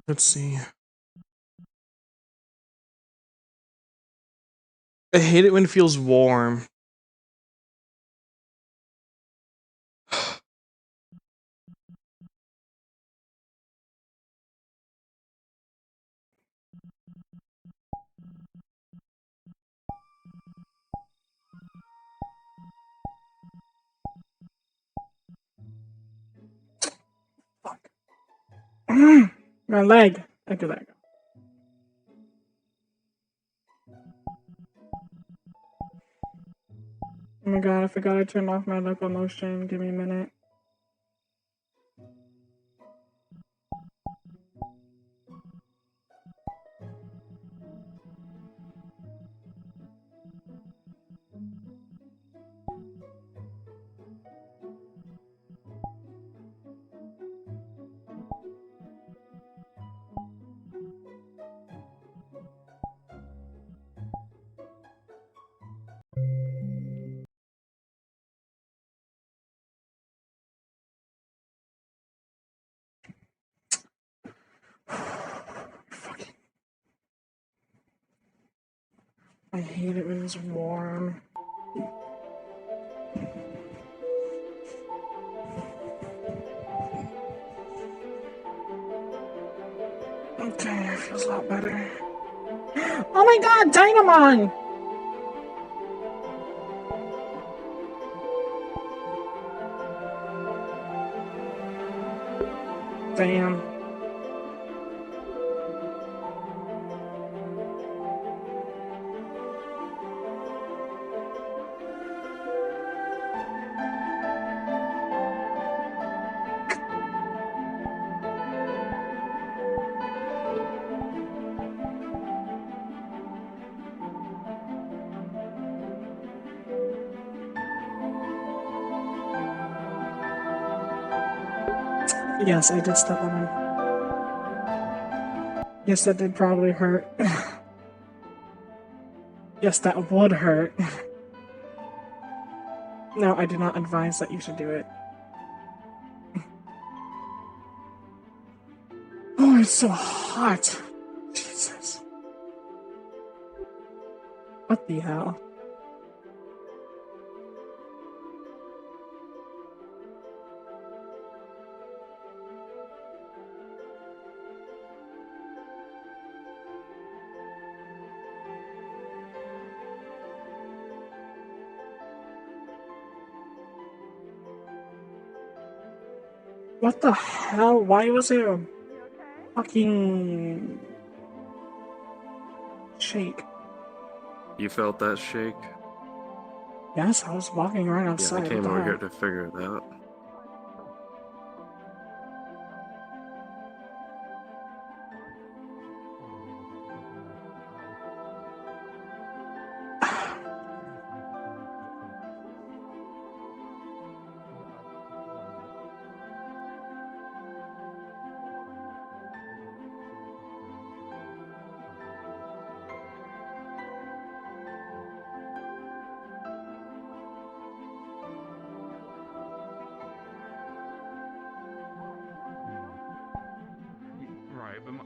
Let's see. I hate it when it feels warm. Fuck. My leg. Okay, there you go. Oh my god, I forgot I turned off my locomotion. Give me a minute. Fucking. I hate it when it's warm. Okay, it feels a lot better. Oh my god, Dynamon! Damn. Yes, I did step on him. Yes, that did probably hurt. Yes, that would hurt. No, I do not advise that you should do it. Oh, it's so hot. Jesus. What the hell? What the hell? Why was there a fucking shake? You felt that shake? Yes, I was walking right Yeah, outside. I came over here to figure it out. Right, but my...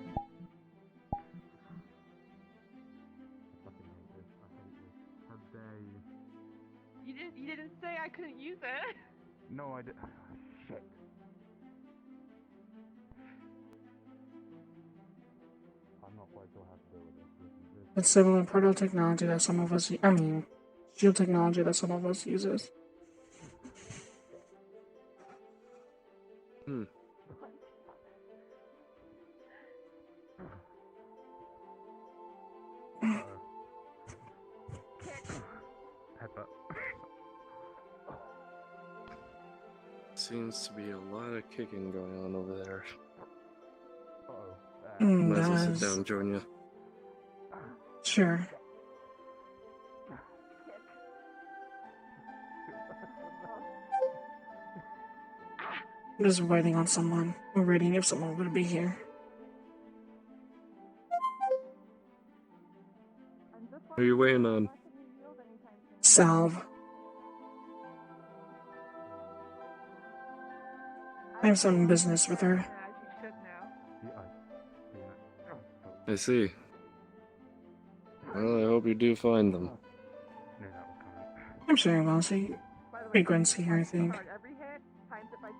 How dare you? You didn't say I couldn't use it. No, I did. Shit. I'm not quite sure how to deal with this. It's similar portal technology that some of us, I mean, shield technology that some of us uses. Headbutt. Seems to be a lot of kicking going on over there. Uh-oh. Might as well sit Guys. down and join you. Sure. I'm just waiting on someone. I'm waiting if someone would be here. Who are you waiting on? Salve. I have some business with her. As you should know. I see. Well, I hope you do find them. Knew that was coming. I'm sure we'll see. By the way, Frequency, you I punch so think. hard. Every hit times it by 2.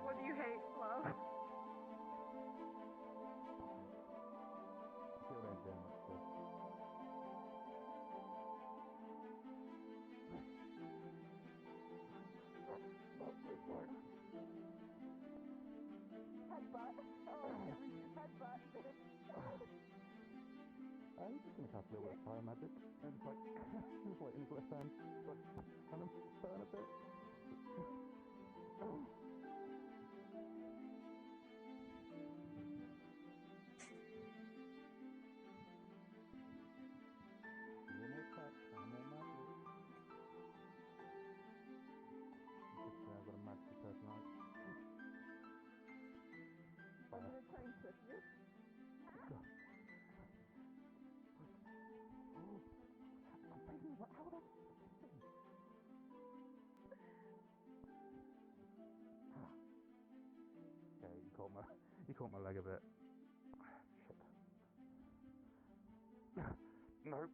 What do you hate, love? Feel that damn much good. Headbutt. Oh, I can't reach your headbutt. I'm just gonna cast a little bit of fire magic and just like into left hand, like kind of burn a bit. One more touch, one more magic. Just I've got a magical personality. I'm gonna try and trick you. Okay, you caught my leg a bit. Shit. No.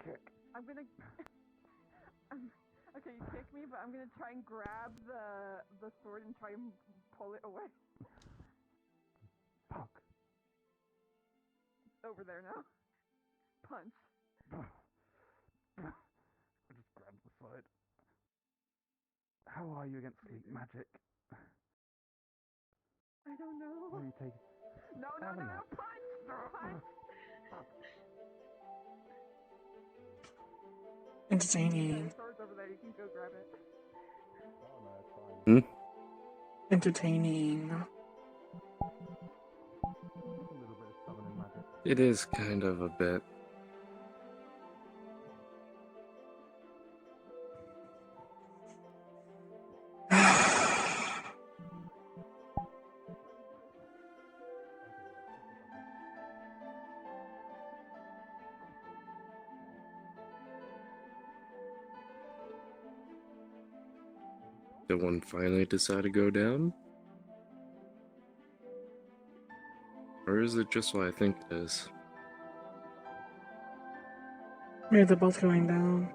Kick. I'm gonna. Okay, you kick me, but I'm gonna try and grab the sword and try and pull it away. Fuck. It's over there now. Punch. I just grabbed the side. How are you against sleep magic? I don't know. Will you take No, Have a nap. punch! Punch! Entertaining. The sword's over there, you can go grab it. Oh no, it's fine. Entertaining. Just a little bit of summoning magic. It is kind of a bit. Did one finally decide to go down? Or is it just what I think it is? Maybe they're both going down.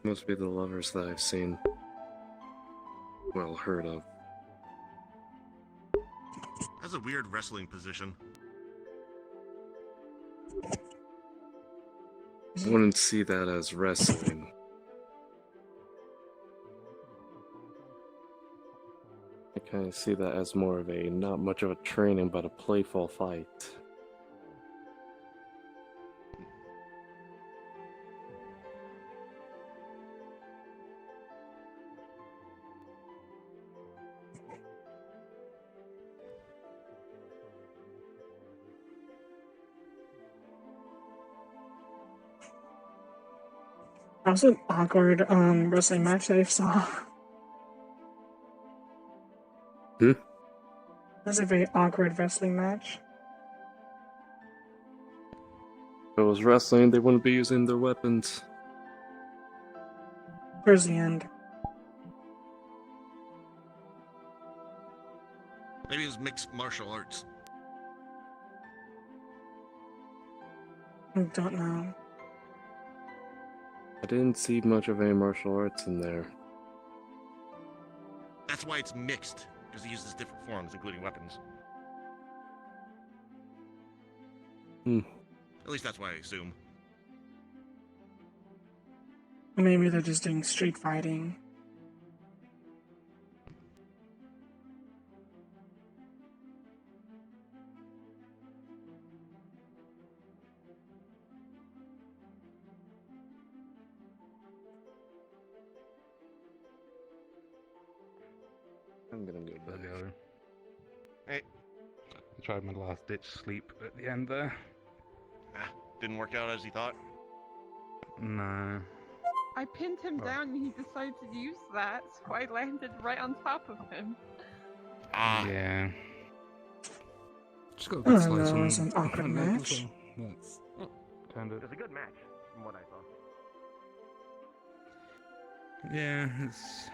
Must be the lovers that I've seen. Well, heard of. That's a weird wrestling position. I wouldn't see that as wrestling. I kind of see that as more of a not much of a training but a playful fight. That was an awkward wrestling match that I saw. Hmm? That's a very awkward wrestling match. If it was wrestling, they wouldn't be using their weapons. Towards the end. Maybe it was mixed martial arts. I don't know. I didn't see much of any martial arts in there. That's why it's mixed, because he uses different forms, including weapons. At least that's what I assume. Maybe they're just doing street fighting. I'm getting good. But the other. Hey. I tried my last ditch sleep at the end there. Didn't work out as he thought. No. I pinned him Oh. down and he decided to use that, so I landed right on top of him. Yeah. Just got a Oh, good slice that on was an awkward my leg as match. well. That's kind It of. was a good match, from what I saw. Yeah, it's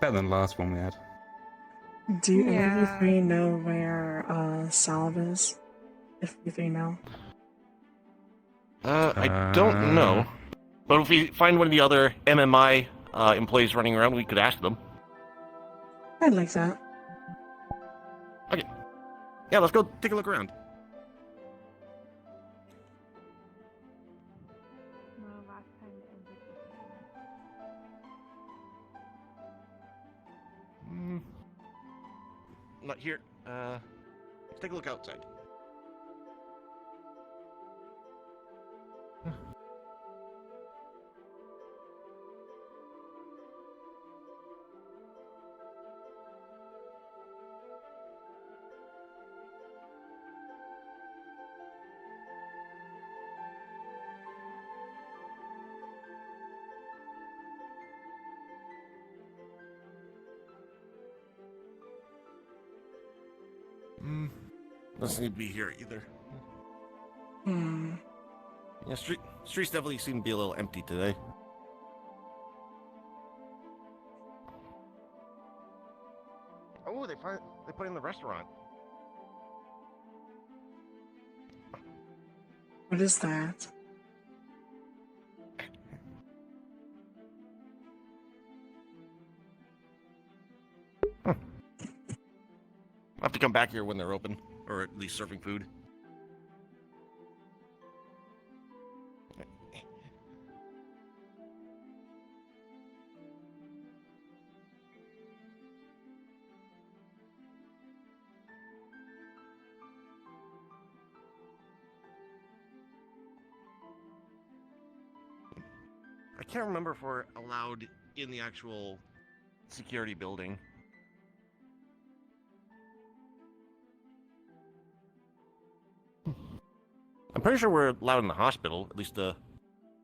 better than the last one we had. Do any of you Yeah. three know where Salve is? If you three know. I don't know. But if we find one of the other MMI employees running around, we could ask them. I'd like that. Yeah, let's go take a look around. No, last time it ended with Not here. Let's take a look outside. Doesn't need to be here either. Hmm. Yeah, streets definitely seem to be a little empty today. Oh, they put in the restaurant. What is that? I'll have to come back here when they're open, or at least serving food. I can't remember if we're allowed in the actual security building. I'm pretty sure we're allowed in the hospital, at least to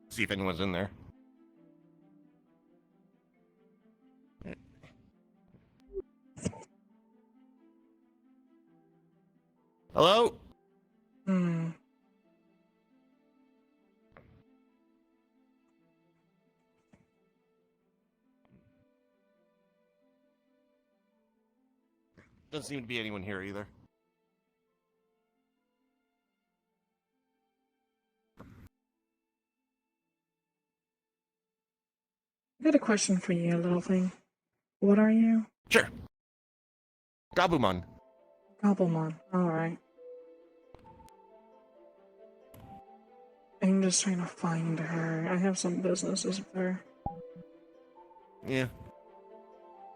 see if anyone's in there. Hello? Hmm. Doesn't seem to be anyone here either. I got a question for you, little thing. What are you? Sure. Gabumon. Gobblemon. Alright. I'm just trying to find her. I have some businesses with her. Yeah.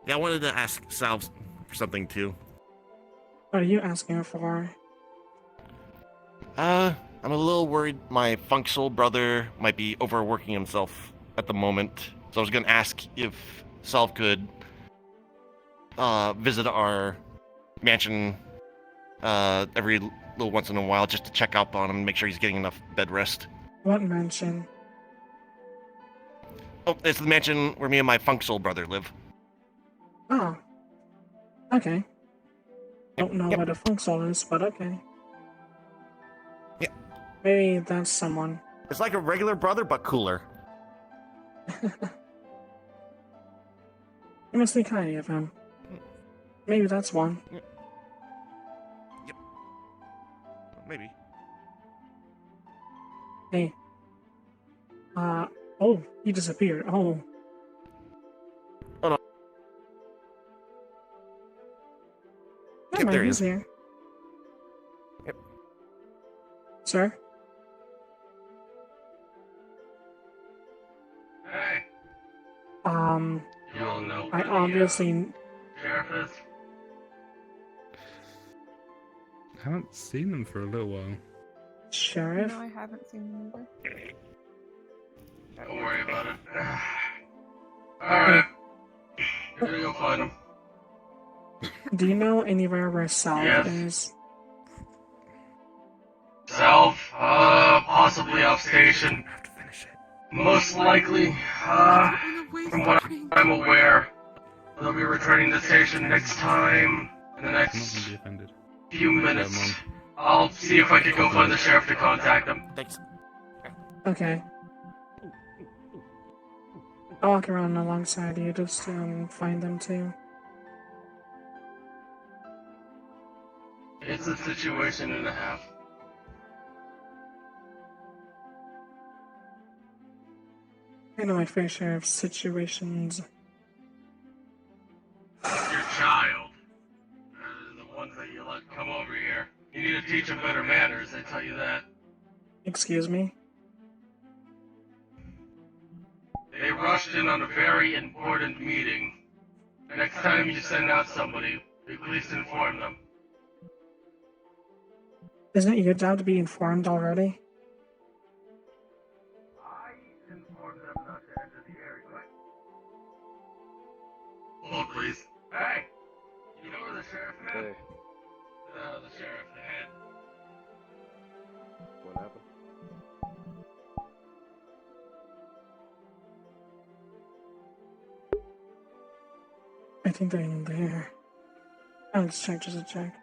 Yeah, I wanted to ask Salve for something too. What are you asking her for? I'm a little worried my functional brother might be overworking himself at the moment. So I was gonna ask if Salve could visit our mansion every little once in a while just to check up on him, make sure he's getting enough bed rest. What mansion? Oh, it's the mansion where me and my functional brother live. Oh. Okay. Don't know Yep. what a funksol is, but okay. Yep. Maybe that's someone. It's like a regular brother, but cooler. You must be kind of him. Maybe that's one. Maybe. Hey. Oh, he disappeared. Oh. Oh, no. Never Yep, mind, there he he's is. here. Yep. Sir? Hey, I you all know who obviously... the sheriff is? I haven't seen them for a little while. Sheriff? No, I haven't seen them either. Don't worry about it. Alright, you're gonna go find him. Do you know anywhere where Salve Yes. is? Self, possibly off station. I have to finish it. Most likely, from what I'm aware, they'll be returning to station next time, in the I'm not next gonna be offended. few minutes. Mom. I'll see if I can go find the sheriff to contact them. Thanks. Okay. I'll walk around alongside you just to find them too. It's a situation and a half. I know my fair share of situations. Your child. The ones that you let come over here. You need to teach them better manners, I tell you that. Excuse me? They rushed in on a very important meeting. Next time you send out somebody, please inform them. Isn't it your job to be informed already? I informed them not to enter the area. Hold, please. Hey! You know where the sheriff is? Hey, The sheriff, the head. what happened? I think they're in there. I'll just check just to check.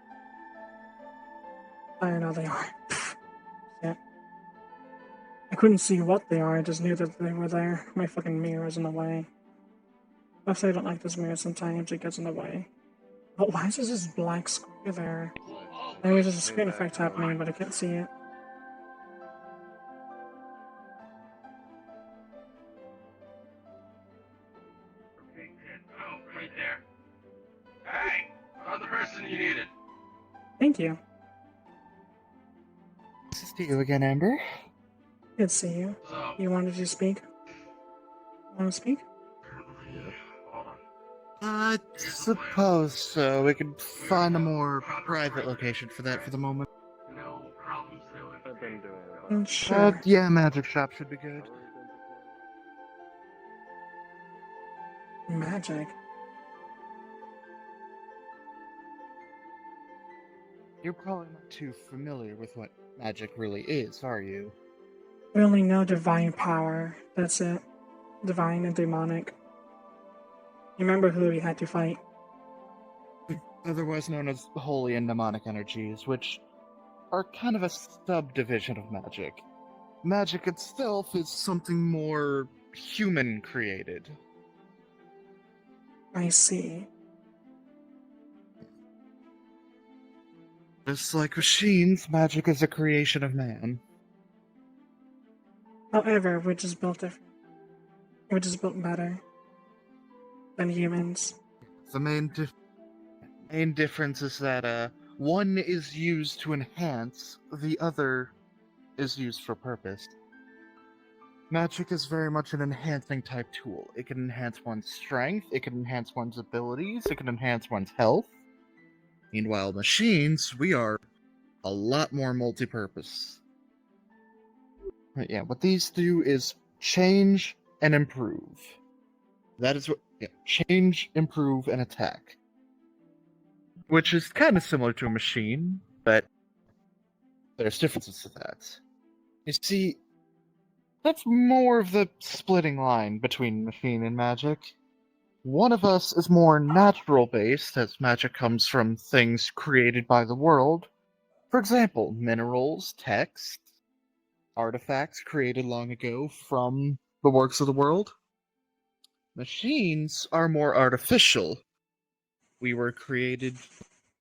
I know they are. Yeah. I couldn't see what they are, I just knew that they were there. My fucking mirror is in the way. Plus, I don't like this mirror sometimes, it gets in the way. But why is there this black square there? Maybe there's a screen effect happening, but I can't see it. Okay, kid. Oh, right there. Hey! Found the person you needed. Thank you. This is to you again, Amber. Good to see you. So, You wanted to speak? Want to speak? hold on. I suppose so. We could find a more private location for that for the moment. No problems doing. I've been doing it. Sure. Yeah, magic shop should be good. Magic. You're probably not too familiar with what magic really is, are you? We only know divine power. That's it. Divine and demonic. You remember who we had to fight? Otherwise known as holy and demonic energies, which are kind of a subdivision of magic. Magic itself is something more human created. I see. Just like machines, magic is a creation of man. However, we're just built different. We're just built better than humans. The main difference is that one is used to enhance, the other is used for purpose. Magic is very much an enhancing type tool. It can enhance one's strength, it can enhance one's abilities, it can enhance one's health. Meanwhile, machines, we are a lot more multi-purpose. But yeah, what these do is change and improve. That is what change, improve, and attack. Which is kind of similar to a machine, but there's differences to that. You see, that's more of the splitting line between machine and magic. One of us is more natural-based, as magic comes from things created by the world. For example, minerals, texts, artifacts created long ago from the works of the world. Machines are more artificial. We were created,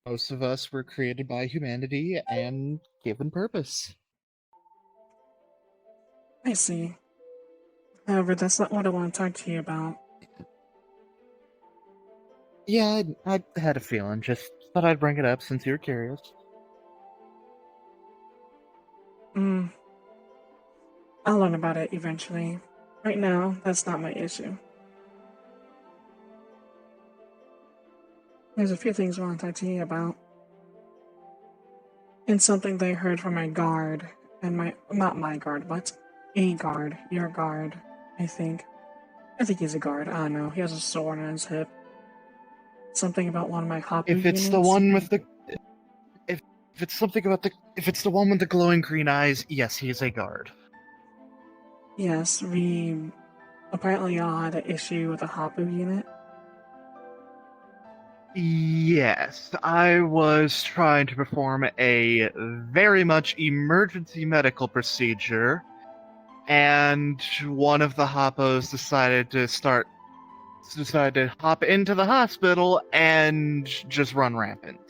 most of us were created by humanity and given purpose. I see. However, that's not what I want to talk to you about. Yeah, I had a feeling, just thought I'd bring it up since you're curious. I'll learn about it eventually. Right now, that's not my issue. There's a few things I want to talk to you about. And something they heard from my guard, and not my guard, but a guard, your guard, I think. I think he's a guard, I don't know, he has a sword on his hip. Something about one of my Hapu If it's the units? one with the if it's something about the if it's the one with the glowing green eyes, yes, he is a guard. Yes, we apparently all had an issue with a Hapu unit. Yes, I was trying to perform a very much emergency medical procedure, and one of the Hoppos decided to hop into the hospital and just run rampant.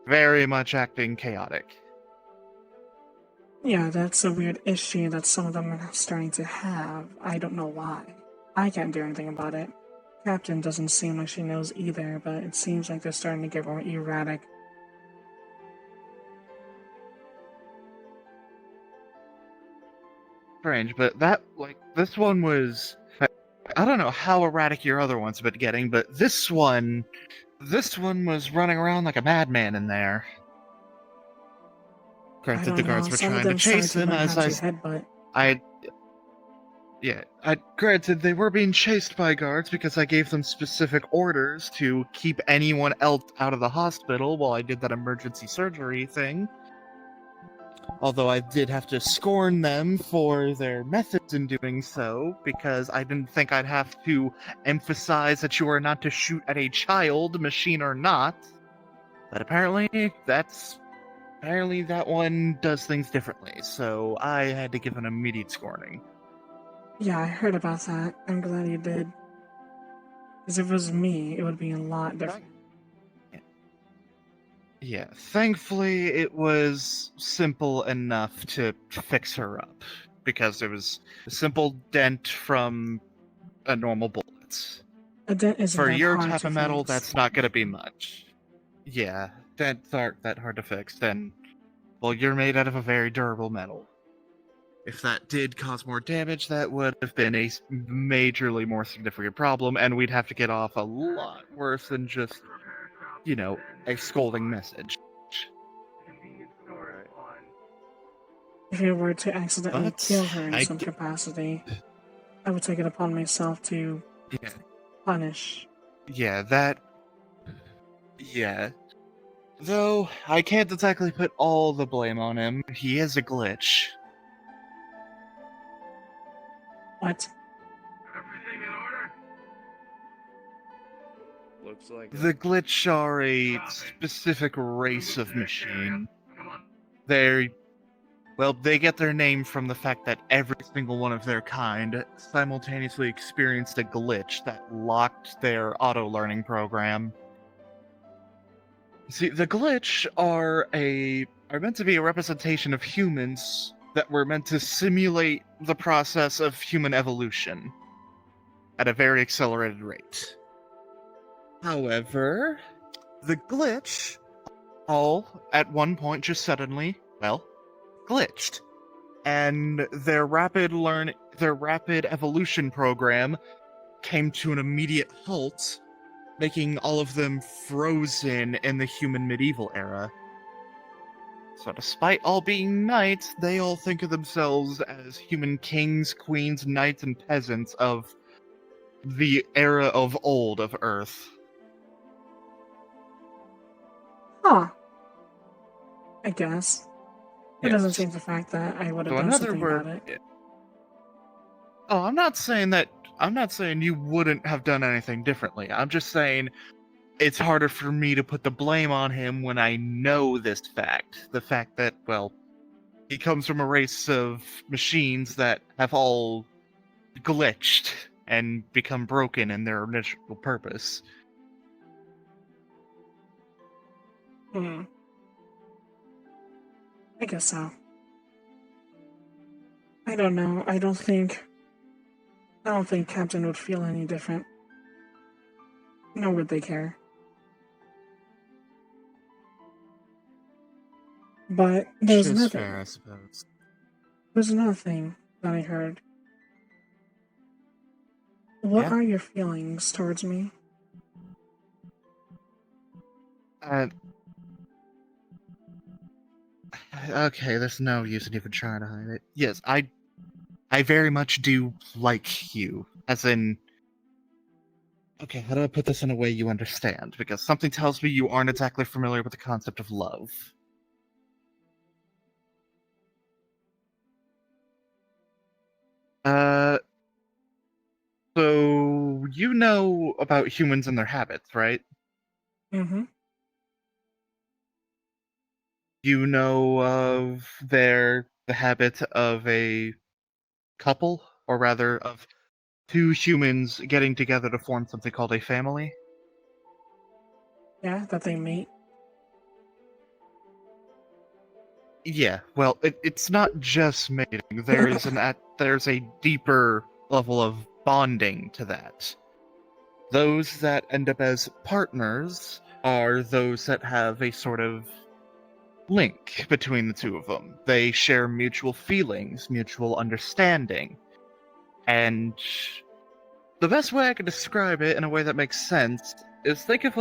Very much acting chaotic. Yeah, that's a weird issue that some of them are starting to have. I don't know why. I can't do anything about it. Captain doesn't seem like she knows either, but it seems like they're starting to get more erratic. Strange, but this one was. I don't know how erratic your other ones been getting, but this one was running around like a madman in there. I Granted, don't the know, guards were some of trying to them started chase to him learn as how to headbutt. Granted, they were being chased by guards because I gave them specific orders to keep anyone else out of the hospital while I did that emergency surgery thing. Although I did have to scorn them for their methods in doing so, because I didn't think I'd have to emphasize that you are not to shoot at a child, machine or not. But apparently that one does things differently, so I had to give an immediate scorning. Yeah, I heard about that. I'm glad you did. Because if it was me, it would be a lot different. Yeah, thankfully it was simple enough to fix her up, because it was a simple dent from a normal bullet. A dent isn't For that your hard type to of metal, fix. that's not gonna be much. Yeah, dents aren't that hard to fix, then, well, you're made out of a very durable metal. If that did cause more damage, that would have been a majorly more significant problem, and we'd have to get off a lot worse than just, a scolding message. If you were to accidentally But kill her in I some d- capacity, I would take it upon myself to Yeah, punish. yeah. Though, I can't exactly put all the blame on him. He is a glitch. What? Everything in order? Looks like The glitch are a specific race of machine. Come on. They get their name from the fact that every single one of their kind simultaneously experienced a glitch that locked their auto-learning program. See, the glitch are meant to be a representation of humans that were meant to simulate the process of human evolution at a very accelerated rate. However, the glitch all at one point just suddenly, glitched. And their rapid evolution program came to an immediate halt, making all of them frozen in the human medieval era. So despite all being knights, they all think of themselves as human kings, queens, knights, and peasants of the era of old of Earth. Huh. I guess. It doesn't Yes. change the fact that I would have So done another something word. about it. Oh, I'm not saying you wouldn't have done anything differently. I'm just saying it's harder for me to put the blame on him when I know this fact. The fact that, he comes from a race of machines that have all glitched and become broken in their initial purpose. I guess so. I don't know. I don't think Captain would feel any different. Nor would they care. But there's Which is another. fair, I suppose. There's another thing that I heard. What Yeah? are your feelings towards me? Okay, there's no use in even trying to hide it. Yes, I very much do like you. As in, Okay, how do I put this in a way you understand? Because something tells me you aren't exactly familiar with the concept of love. Uh, so you know about humans and their habits, right? Mm-hmm. You know of the habit of a couple, or rather of two humans getting together to form something called a family? Yeah, that they mate. Yeah, well, it's not just mating. There's a deeper level of bonding to that. Those that end up as partners are those that have a sort of link between the two of them. They share mutual feelings, mutual understanding, and the best way I can describe it in a way that makes sense is think of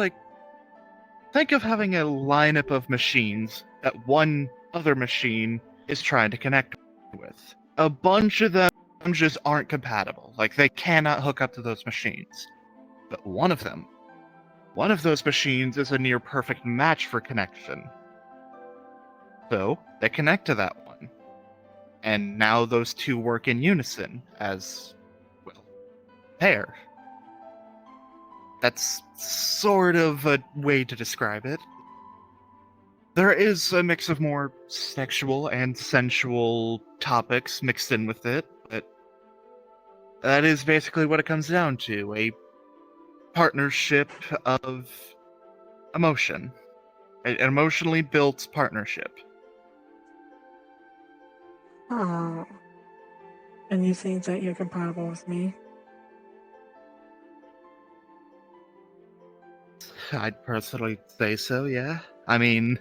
having a lineup of machines that one other machine is trying to connect with. A bunch of them just aren't compatible. Like, they cannot hook up to those machines. But one of those machines is a near perfect match for connection. So, they connect to that one. And now those two work in unison as, well, pair. That's sort of a way to describe it. There is a mix of more sexual and sensual topics mixed in with it, but that is basically what it comes down to, a partnership of emotion. An emotionally built partnership. Oh. And you think that you're compatible with me? I'd personally say so, yeah. I mean,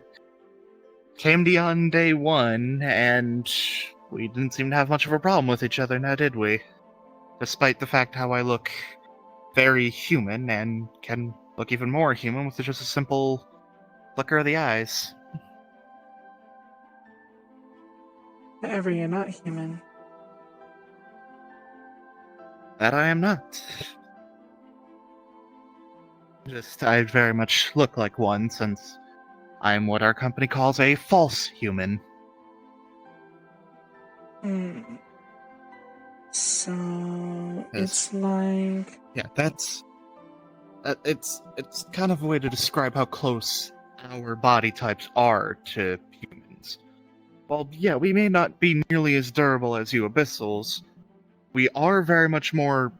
came to you on day one, and we didn't seem to have much of a problem with each other, now did we? Despite the fact how I look very human, and can look even more human with just a simple flicker of the eyes. However, you're not human. That I am not. Just, I very much look like one, since I'm what our company calls a false human. Hmm. So Yes. it's like Yeah, that's... it's kind of a way to describe how close our body types are to humans. Well, yeah, we may not be nearly as durable as you abyssals. We are very much more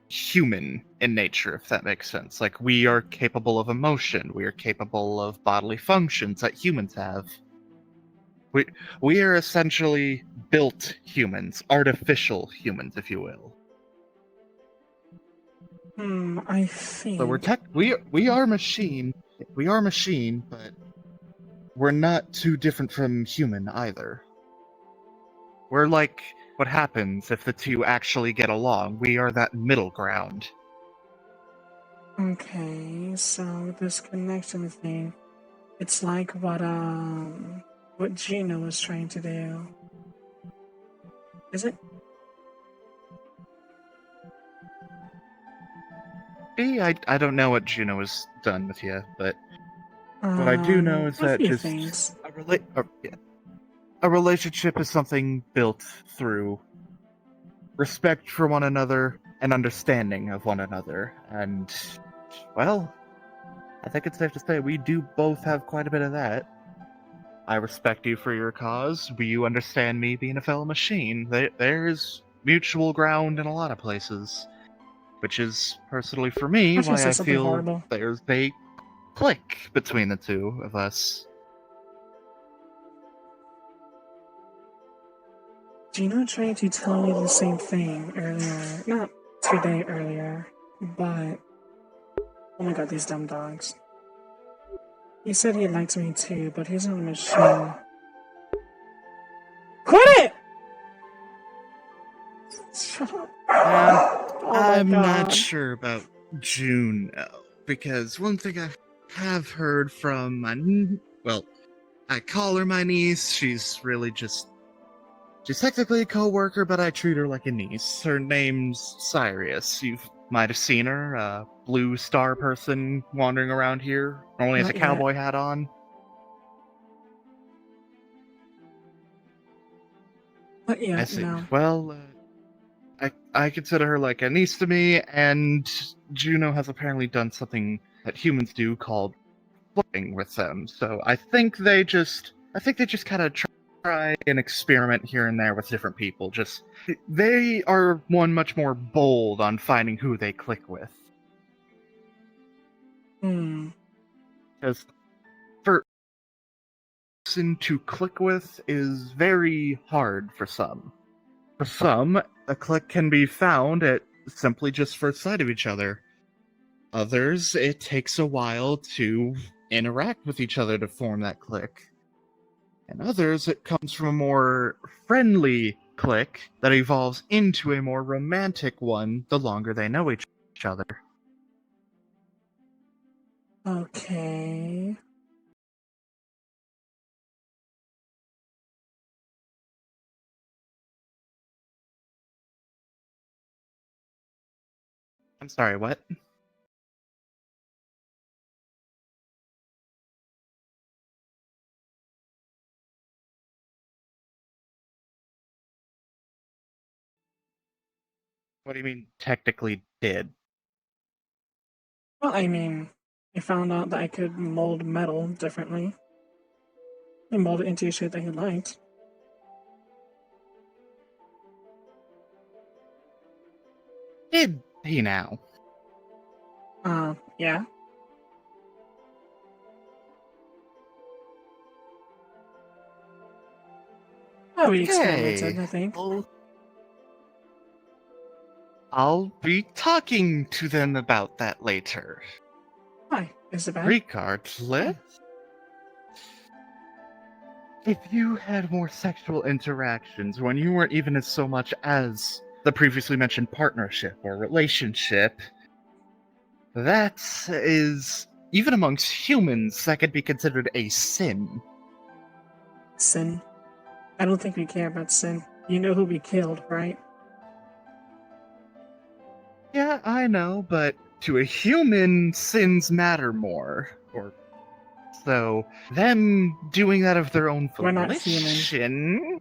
human in nature, if that makes sense. Like, we are capable of emotion, we are capable of bodily functions that humans have. We are essentially built humans, artificial humans, if you will. I So think. we are machine, but we're not too different from human either. We're like what happens if the two actually get along. We are that middle ground. Okay, so this connection thing, it's like what Gino is trying to do. Is it? I don't know what Juno has done with you, but what I do know is A that few just things. a relationship is something built through respect for one another and understanding of one another. And, well, I think it's safe to say we do both have quite a bit of that. I respect you for your cause. You understand me being a fellow machine. There's mutual ground in a lot of places. Which is, personally for me, I just why I said something feel horrible. there's a click between the two of us. Gino tried to tell me the same thing earlier. Not today earlier, but oh my god, these dumb dogs. He said he liked me too, but he's not a machine. Quit it! Shut up. Oh my I'm god. not sure about Juno, because one thing I have heard from I call her my niece. She's really just... She's technically a co-worker, but I treat her like a niece. Her name's Sirius. You've might have seen her, a blue star person wandering around here, only has a Not yet. cowboy hat on. But yeah, I see. no. Well, I consider her like a niece to me, and Juno has apparently done something that humans do called flirting with them. So I think they just kind of try and experiment here and there with different people. Just they are one much more bold on finding who they click with. Hmm. Because for person to click with is very hard for some. For some, a click can be found at simply just first sight of each other. Others, it takes a while to interact with each other to form that click. And others, it comes from a more friendly click that evolves into a more romantic one the longer they know each other. Okay. I'm sorry, what? What do you mean, technically did? Well, I mean, I found out that I could mold metal differently. I mold it into a shape that he liked. Did he now? Yeah. Oh, we experimented, I think. I'll be talking to them about that later. Why? Is it bad? Regardless, if you had more sexual interactions when you weren't even as so much as the previously mentioned partnership or relationship, that is, even amongst humans, that could be considered a sin. Sin? I don't think we care about sin. You know who we killed, right? Yeah, I know, but to a human, sins matter more. Or so them doing that of their own We're not human. volition.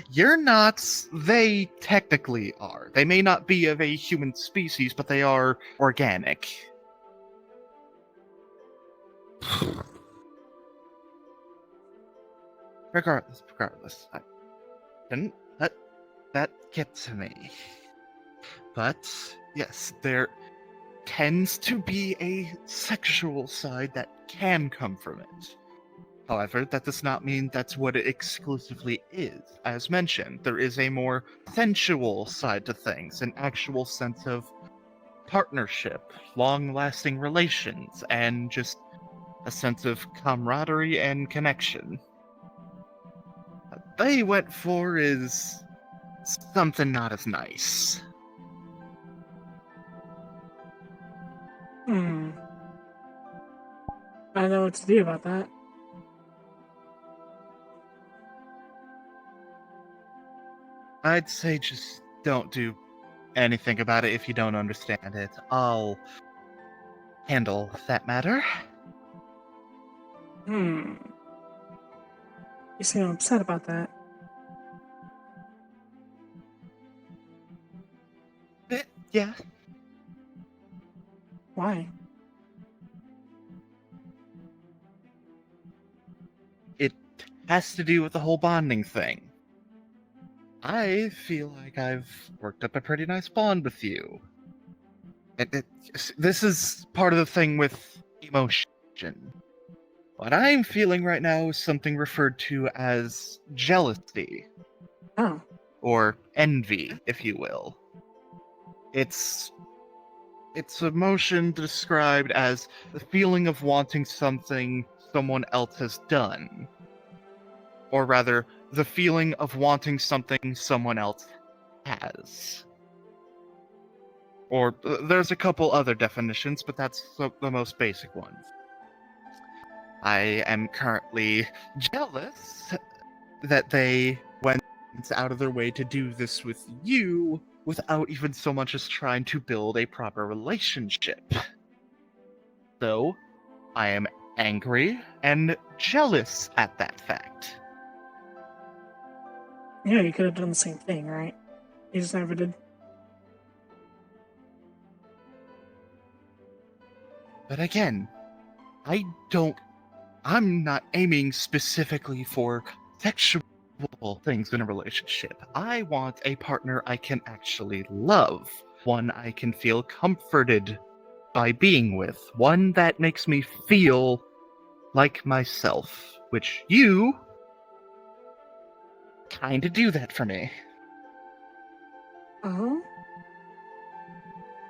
You're not. They technically are. They may not be of a human species, but they are organic. Regardless, I didn't let that get to me. But yes, there tends to be a sexual side that can come from it. However, that does not mean that's what it exclusively is. As mentioned, there is a more sensual side to things, an actual sense of partnership, long-lasting relations, and just a sense of camaraderie and connection. What they went for is something not as nice. I don't know what to do about that. I'd say just don't do anything about it if you don't understand it. I'll handle that matter. You seem upset about that. Yeah. Why? It has to do with the whole bonding thing. I feel like I've worked up a pretty nice bond with you. This is part of the thing with emotion. What I'm feeling right now is something referred to as jealousy. Oh. Or envy, if you will. It's emotion described as the feeling of wanting something someone else has done. Or rather, the feeling of wanting something someone else has. Or there's a couple other definitions, but that's the most basic ones. I am currently jealous that they went out of their way to do this with you without even so much as trying to build a proper relationship. So, I am angry and jealous at that fact. Yeah, you could have done the same thing, right? You just never did. But again, I'm not aiming specifically for sexual things in a relationship. I want a partner I can actually love, one I can feel comforted by being with, one that makes me feel like myself, which you kinda do that for me. Oh?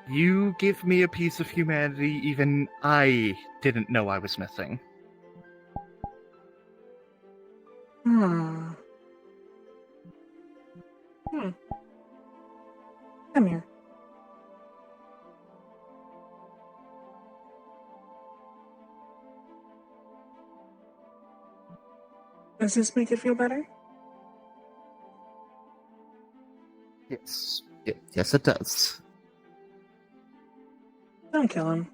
You give me a piece of humanity even I didn't know I was missing. Hmm. Come here. Does this make you feel better? Yes. Yes, it does. Don't kill him.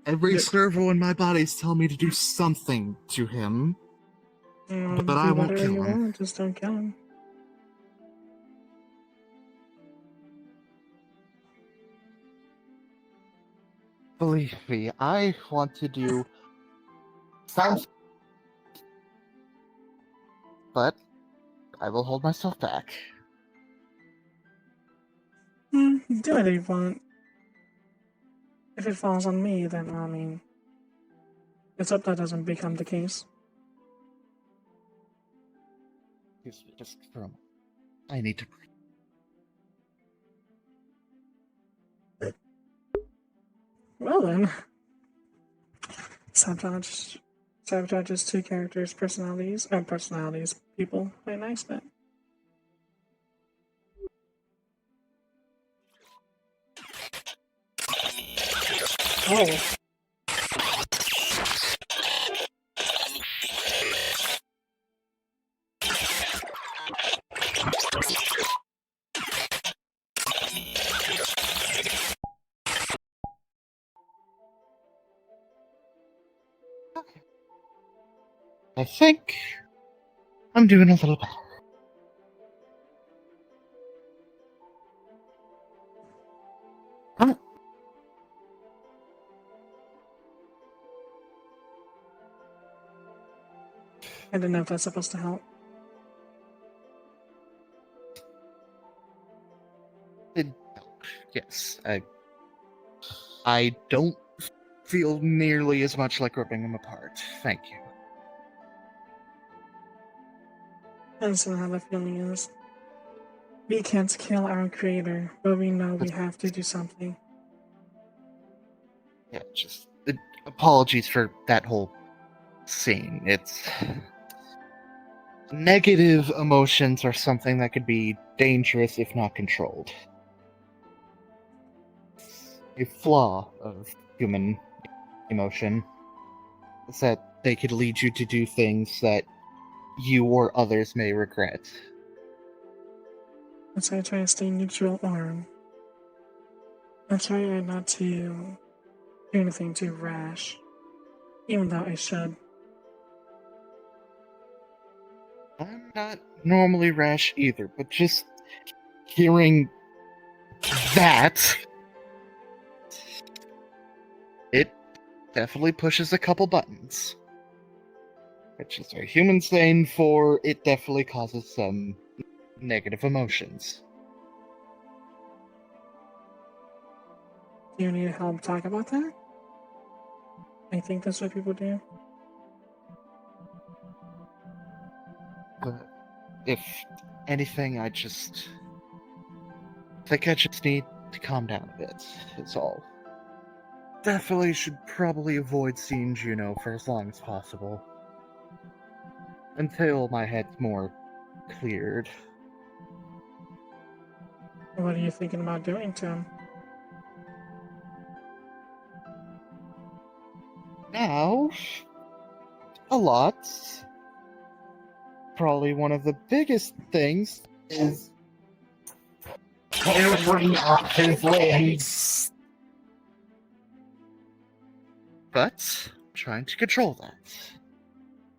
Every Yeah. servo in my body's telling me to do something to him. But I Do won't whatever kill you him. want, just don't kill him. Believe me, I want to do something. But I will hold myself back. Do whatever you want. If it falls on me, then, I mean, let's hope that doesn't become the case. Just for a moment. I need to breathe. Well then. Sabotages two characters' personalities, people. Very nice, that. Oh. I think I'm doing a little better. Huh? I don't know if that's supposed to help. Yes, I don't feel nearly as much like ripping them apart. Thank you. I just don't know how the feeling is. We can't kill our creator, but we know we have to do something. Yeah, just apologies for that whole scene. It's negative emotions are something that could be dangerous if not controlled. A flaw of human emotion is that they could lead you to do things that you or others may regret. That's why I try to stay neutral or I try not to do anything too rash. Even though I should. I'm not normally rash either, but just hearing that, it definitely pushes a couple buttons. Which is a human saying for it definitely causes some negative emotions. Do you need help talk about that? I think that's what people do. But if anything, I think I just need to calm down a bit, is all. Definitely should probably avoid seeing Juno for as long as possible. Until my head's more cleared. What are you thinking about doing to him? now, a lot. Probably one of the biggest things is tearing off his limbs. But trying to control that.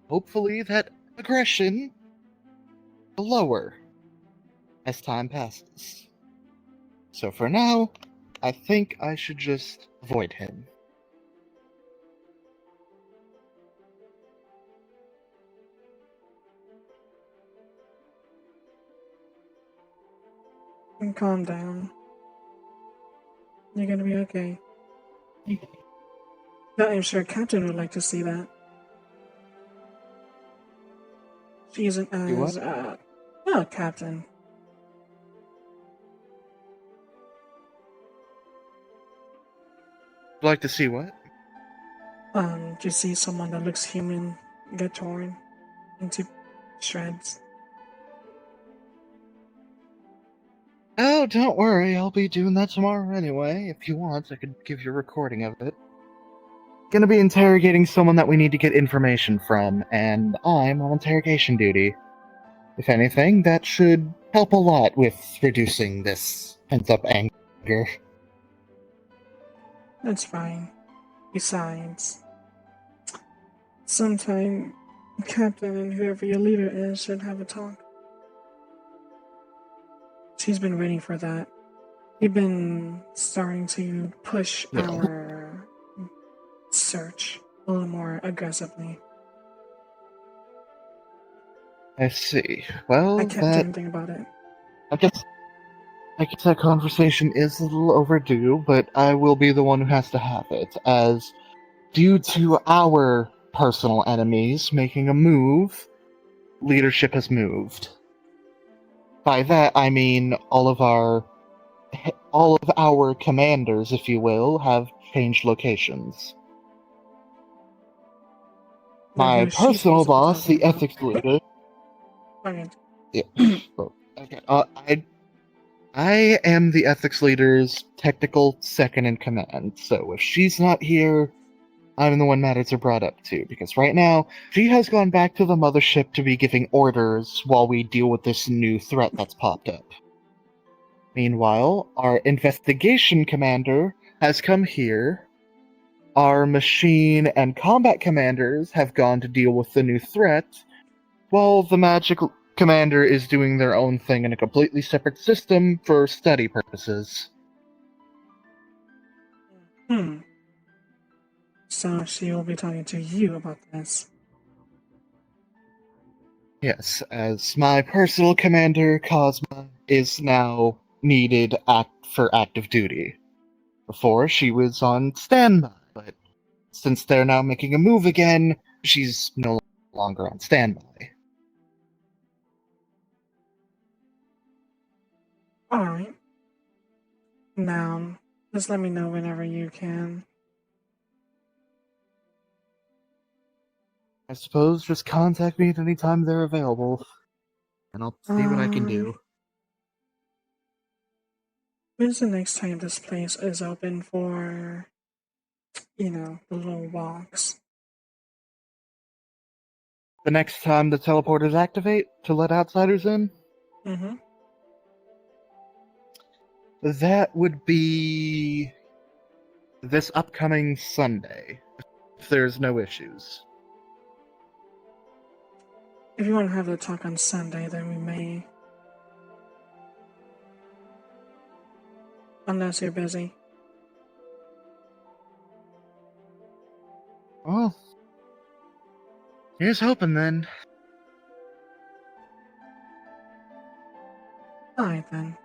Hopefully that aggression will lower as time passes. So for now, I think I should just avoid him. And calm down. You're gonna be okay. But I'm sure Captain would like to see that. She isn't You what? as, well, Captain. Like to see what? To see someone that looks human get torn into shreds. Oh, don't worry, I'll be doing that tomorrow anyway. If you want, I could give you a recording of it. Gonna be interrogating someone that we need to get information from, and I'm on interrogation duty. If anything, that should help a lot with reducing this pent-up anger. That's fine. Besides, sometime Captain and whoever your leader is should have a talk. She's been waiting for that. We've been starting to push Yeah. our search a little more aggressively. I see. Well, I can't do anything about it. I guess that conversation is a little overdue, but I will be the one who has to have it, as due to our personal enemies making a move, leadership has moved. By that, I mean all of our commanders, if you will, have changed locations. My Who is she personal supposed to be boss, talking the about? ethics leader. Okay. Yeah. Well, okay. I am the ethics leader's technical second in command, so if she's not here, I'm the one matters are brought up to, because right now, she has gone back to the mothership to be giving orders while we deal with this new threat that's popped up. Meanwhile, our investigation commander has come here, our machine and combat commanders have gone to deal with the new threat, while the magic commander is doing their own thing in a completely separate system for study purposes. So she will be talking to you about this. Yes, as my personal commander, Cosma, is now needed for active duty. Before, she was on standby, but since they're now making a move again, she's no longer on standby. Alright. Now, just let me know whenever you can. I suppose just contact me at any time they're available, and I'll see what I can do. When's the next time this place is open for, the little walks? The next time the teleporters activate to let outsiders in? Mm-hmm. That would be this upcoming Sunday, if there's no issues. If you want to have the talk on Sunday, then we may. Unless you're busy. Well, here's hoping then. Alright then.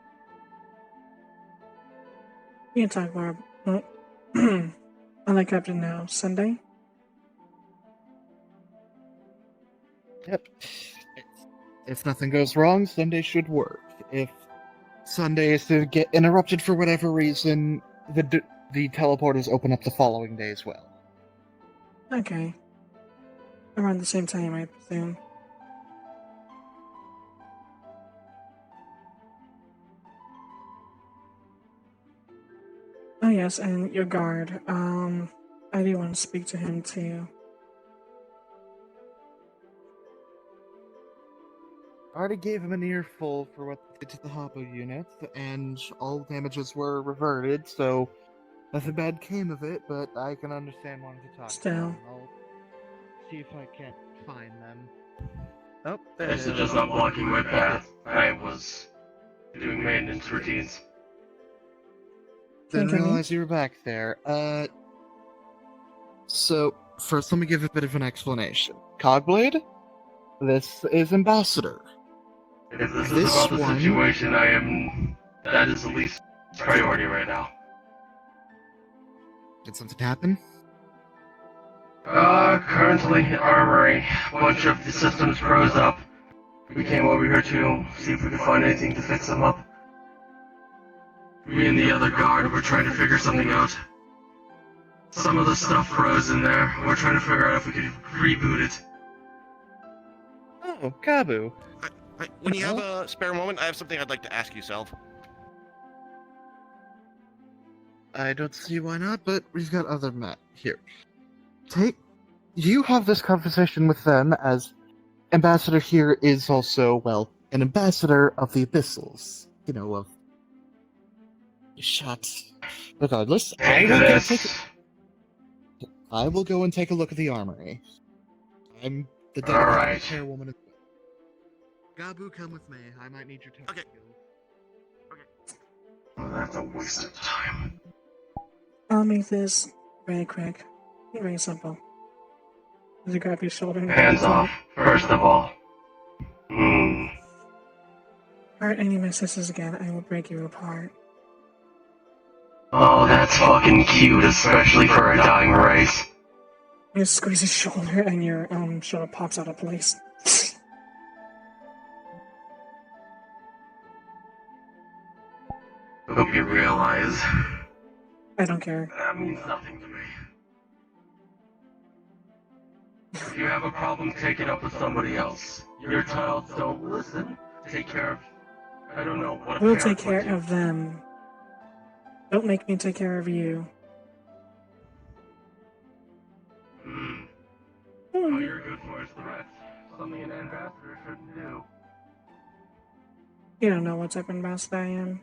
We can talk more. Well, I'll let Captain know. Sunday? Yep. If nothing goes wrong, Sunday should work. If Sunday is to get interrupted for whatever reason, the teleporters open up the following day as well. Okay. Around the same time, I presume. Oh yes, and your guard. I do want to speak to him too. I already gave him an earful for what they did to the Hobo unit, and all damages were reverted, so nothing bad came of it, but I can understand wanting to talk to Still. them. I'll see if I can't find them. Oh, there it Thanks is. for just not blocking my path. I was doing maintenance routines. Didn't Can you hear me? realize you were back there. So, first let me give a bit of an explanation. Cogblade, this is Ambassador. If this is This about the one- situation, that is the least priority right now. Did something happen? Currently armory. A bunch of the systems froze up. We came over here to see if we could find anything to fix them up. Me and the other guard were trying to figure something out. Some of the stuff froze in there. We're trying to figure out if we could reboot it. Oh, Kabu. When you have a spare moment, I have something I'd like to ask you, Self. I don't see why not, but we've got other Matt here. You have this conversation with them as Ambassador here is also, well, an ambassador of the Abyssals. You know, of... Shut. Regardless, Take this. I will go and take a look at the armory. I'm the All dedicated right. chairwoman of... Gabu, come with me. I might need your tech Okay. skills. Well, that's a waste of time. I'll make this very quick. Very simple. Does he grab your shoulder and Hands off, first of all. Hurt any of my sisters again, I will break you apart. Oh, that's fucking cute, especially for a dying race. You squeeze his shoulder and your shoulder pops out of place. Hope you realize I don't care. that means nothing to me. If you have a problem, take it up with somebody else. Your child don't listen. Take care of... I don't know what a We'll parent take care would do. of them. Don't make me take care of you. All you're good for is threats. Something an ambassador shouldn't do. You don't know what type of ambassador I am.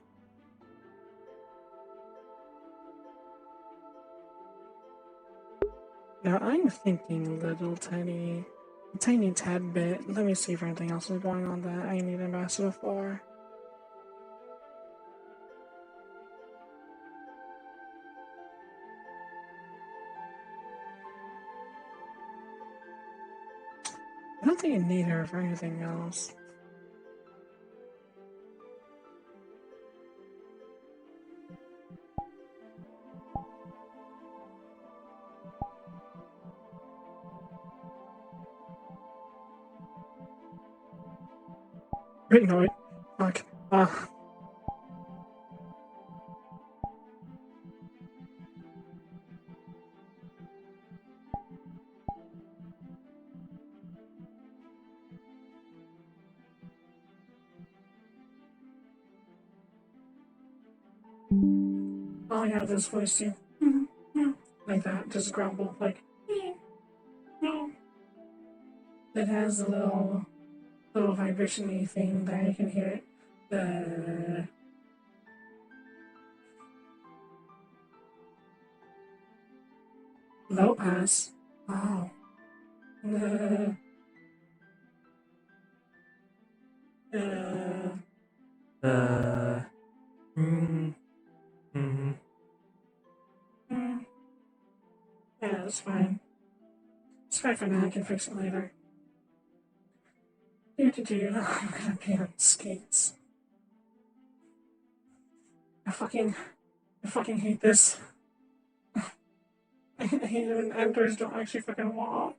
Now I'm thinking a little tiny tad bit. Let me see if anything else is going on that I need ambassador for. I don't think I need her for anything else. Wait, no, wait. Fuck. Oh yeah, this voice too. Like that, just grumble, like. It has a little vibration-y thing that you can hear it. The low pass. Oh. The yeah, it's fine. It's fine for now. I can fix it later. I'm gonna be on skates. I fucking hate this. I hate it when actors don't actually fucking walk.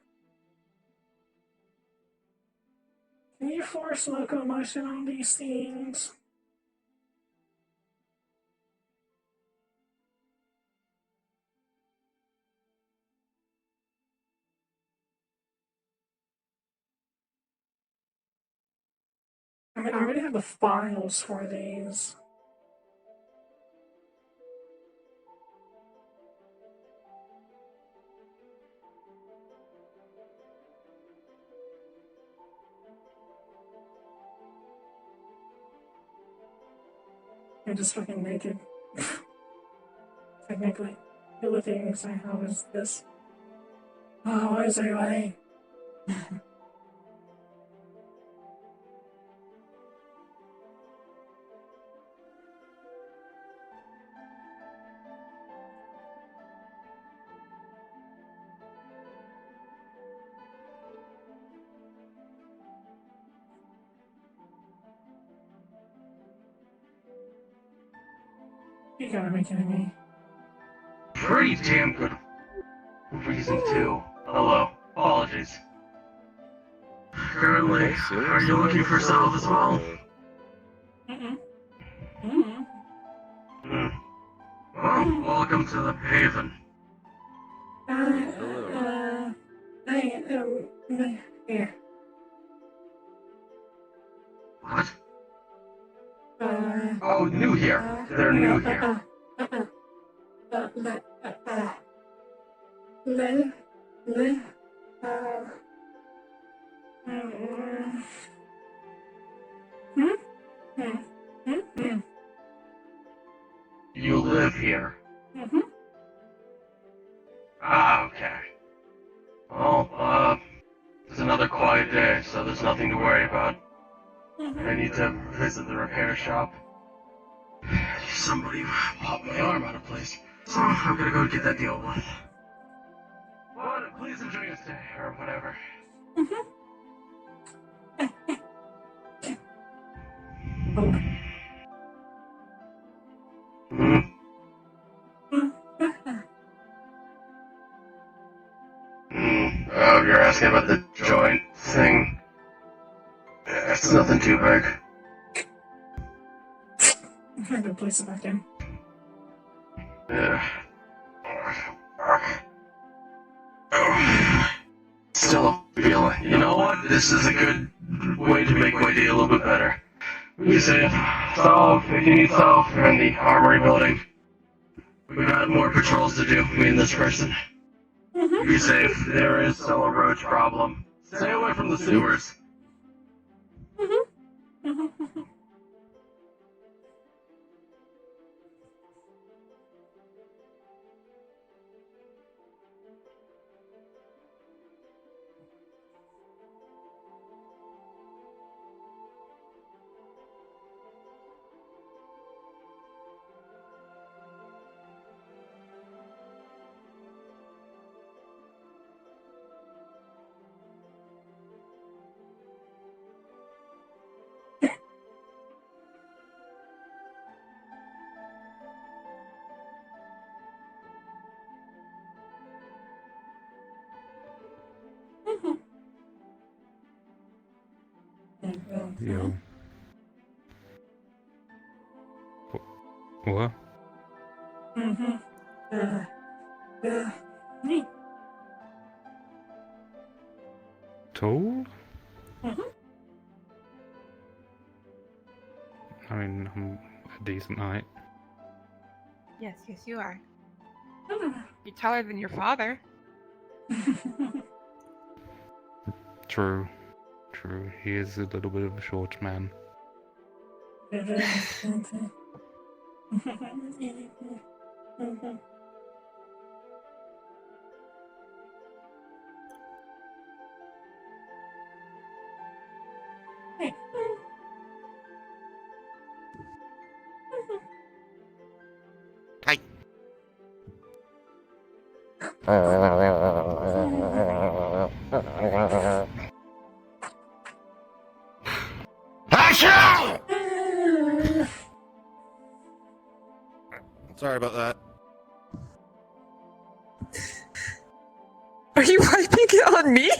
Can you force locomotion on these things? I mean, I already have the files for these. You're just fucking naked. Technically. The only things I have is this. Oh, where's everybody? You gotta be kidding me. Pretty damn good reason too. Hello. Apologies. Currently, are you looking for salve as well? Well, welcome to the Haven. Here. What? Oh, new here. They're new here. You live here. Ah, okay. Well, it's another quiet day, so there's nothing to worry about. I need to visit the repair shop. Somebody popped my arm out of place, so I'm gonna go get that deal with. But please enjoy your stay, or whatever. Oh, you're asking about the joint thing? It's nothing too big. I'm gonna place it back in. Yeah. Still a feeling. You know what? This is a good way to make my day a little bit better. We say, Solve, if you need solve, you're in the armory building. We got more patrols to do, me and this person. Be safe, there is still a roach problem. Stay away from the sewers. Yo. What? Me. Told? I mean, I'm a decent height. Yes, you are. You're taller than your father. True. He is a little bit of a short man. Hi. Action! Sorry about that. Are you wiping it on me?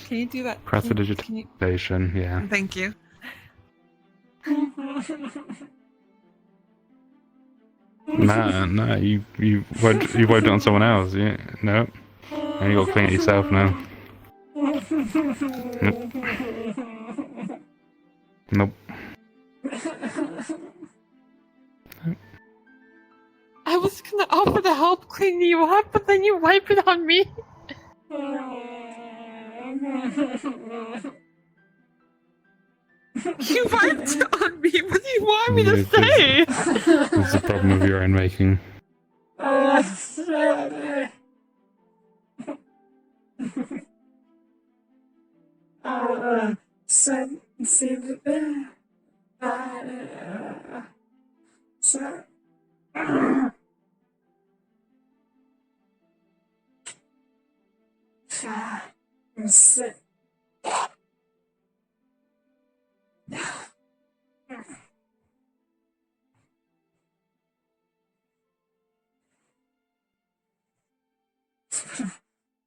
Can you do that? Press the Can you- digitation, yeah. Thank you. Nah, you wiped it on someone else, yeah? No. And you gotta clean it yourself now. Nope. I was gonna offer to help clean you up, but then you wipe it on me. You weren't on me. What do you want me to There's- say? That's the problem with your own making.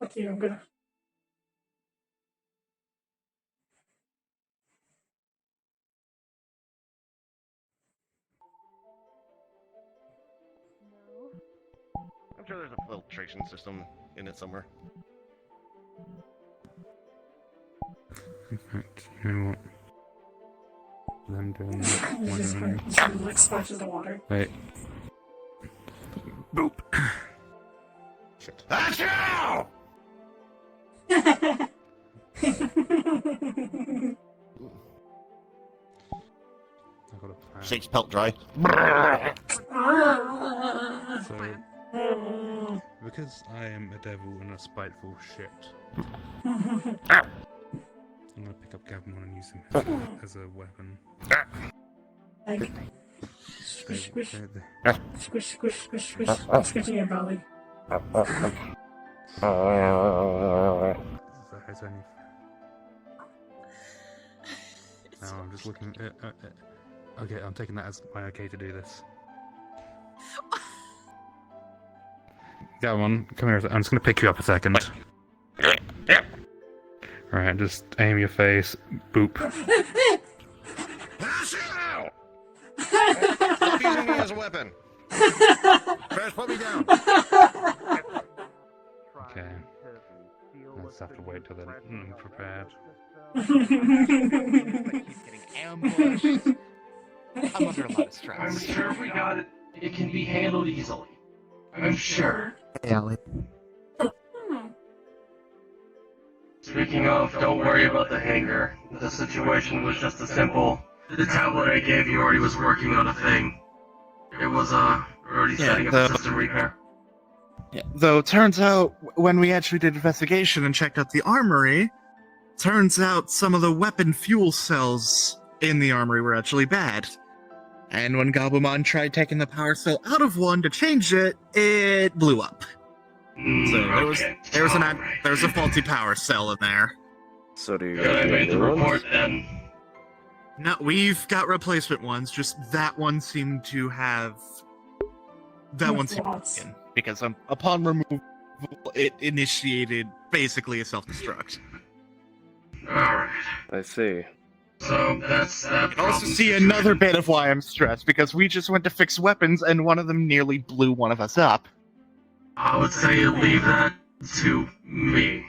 Fuck you, I'm gonna. I'm sure there's a filtration system in it somewhere. In fact, you know what? Them doing that. You Why just don't heard like splashes of water. Wait. Boop. Achoo! I got a plan. Shakes pelt dry. So, because I am a devil and a spiteful shit, I'm gonna pick up Gavmon and use him as a weapon. Squish, squish, They're- squish, squish, squish, squish, squishing your belly. Has any... No, I'm just looking. Okay, I'm taking that as my okay to do this. Gavmon, come here. I'm just gonna pick you up a second. Alright, just aim your face. Boop. Achoo! Stop using me as a weapon. First, put me down. Okay. Let's have to wait till they're prepared. Ambushed. I'm under a lot of I'm stress. sure if we got it, it can be handled easily. I'm sure. Speaking of, don't worry about the hanger. The situation was just a simple. The tablet I gave you already was working on a thing. It was, already setting up a system repair. Yeah. Though turns out when we actually did investigation and checked out the armory, turns out some of the weapon fuel cells in the armory were actually bad. And when Gabumon tried taking the power cell out of one to change it, it blew up. So there was a faulty power cell in there. So do you Good, I guys made the new report ones? then. No, we've got replacement ones. Just that one seemed to have. That one seemed broken because upon removal, it initiated basically a self-destruct. Alright. I see. So that's that. You also problem see situation. another bit of why I'm stressed because we just went to fix weapons and one of them nearly blew one of us up. I would say leave that to me.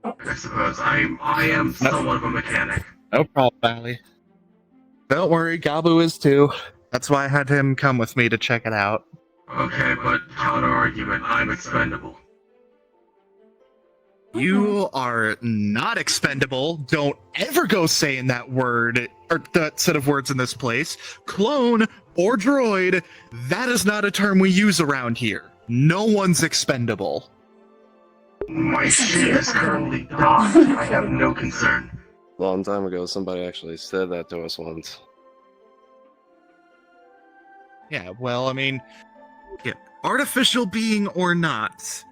I suppose. I am somewhat of a mechanic. No problem, Valley. Don't worry, Gabu is too. That's why I had him come with me to check it out. Okay, but counter argument, I'm expendable. You are not expendable. Don't ever go saying that word or that set of words in this place. Clone or droid, that is not a term we use around here. No one's expendable. My ship is currently docked. I have no concern. Long time ago, somebody actually said that to us once. Yeah, well, I mean, yeah, artificial being or not,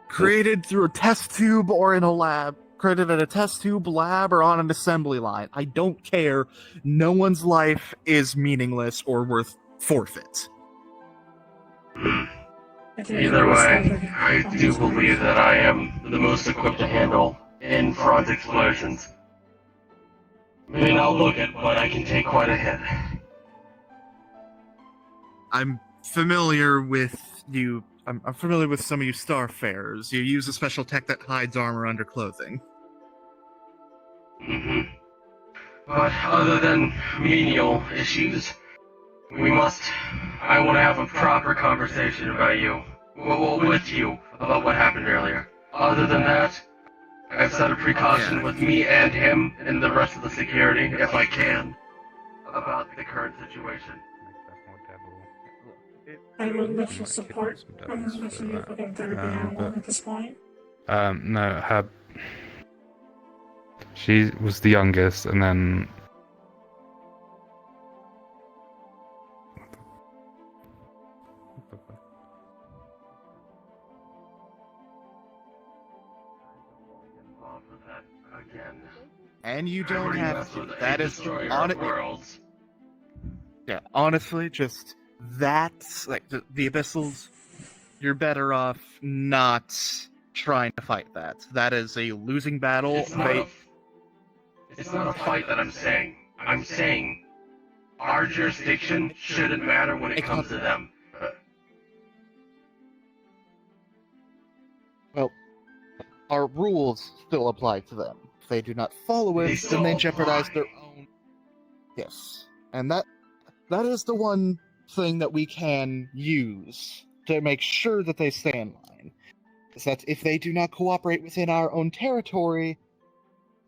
created through a test tube or in a lab, created in a test tube, lab, or on an assembly line. I don't care. No one's life is meaningless or worth forfeit. Either way, I do believe that I am the most equipped to handle in-front explosions. I mean, I'll look it, but I can take quite a hit. I'm familiar with you. I'm familiar with some of you starfarers. You use a special tech that hides armor under clothing. Mm-hmm. But other than menial issues, I want to have a proper conversation about you. Well, with you, about what happened earlier. Other than that, I've set a precaution with me and him and the rest of the security, if I can, about the current situation. I would look for support from the fucking therapy animal at this point. No, she was the youngest, and then Again. And you I don't already have messed to. with a That is destroyer on of worlds. Yeah, honestly, just that's like the Abyssals. You're better off not trying to fight that. That is a losing battle. It's not a fight that I'm saying. I'm saying our jurisdiction shouldn't matter when it comes to them. Well, our rules still apply to them. If they do not follow They it, still then they jeopardize apply. their own. Yes, and that is the one thing that we can use to make sure that they stay in line. Is that if they do not cooperate within our own territory,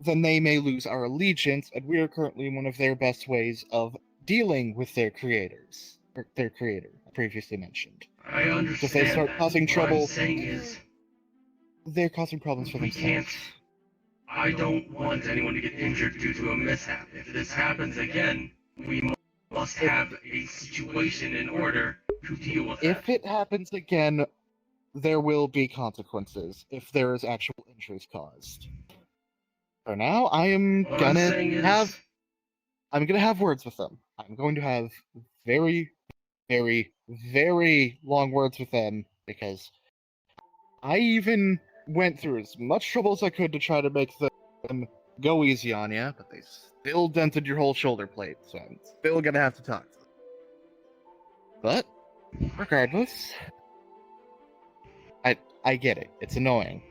then they may lose our allegiance, and we are currently one of their best ways of dealing with their creators, or their creator, previously mentioned. I understand. If they start that. causing What trouble, I'm saying is, they're causing problems for we themselves. can't. I don't want anyone to get injured due to a mishap. If this happens again, we must have a situation in order to deal with If that. it happens again, there will be consequences if there is actual injuries caused. For now, I am What I'm gonna saying is, have words with them. I'm going to have very, very, very long words with them because I even went through as much trouble as I could to try to make them go easy on you, but they still dented your whole shoulder plate, so I'm still gonna have to talk to them. But, regardless, I get it. It's annoying.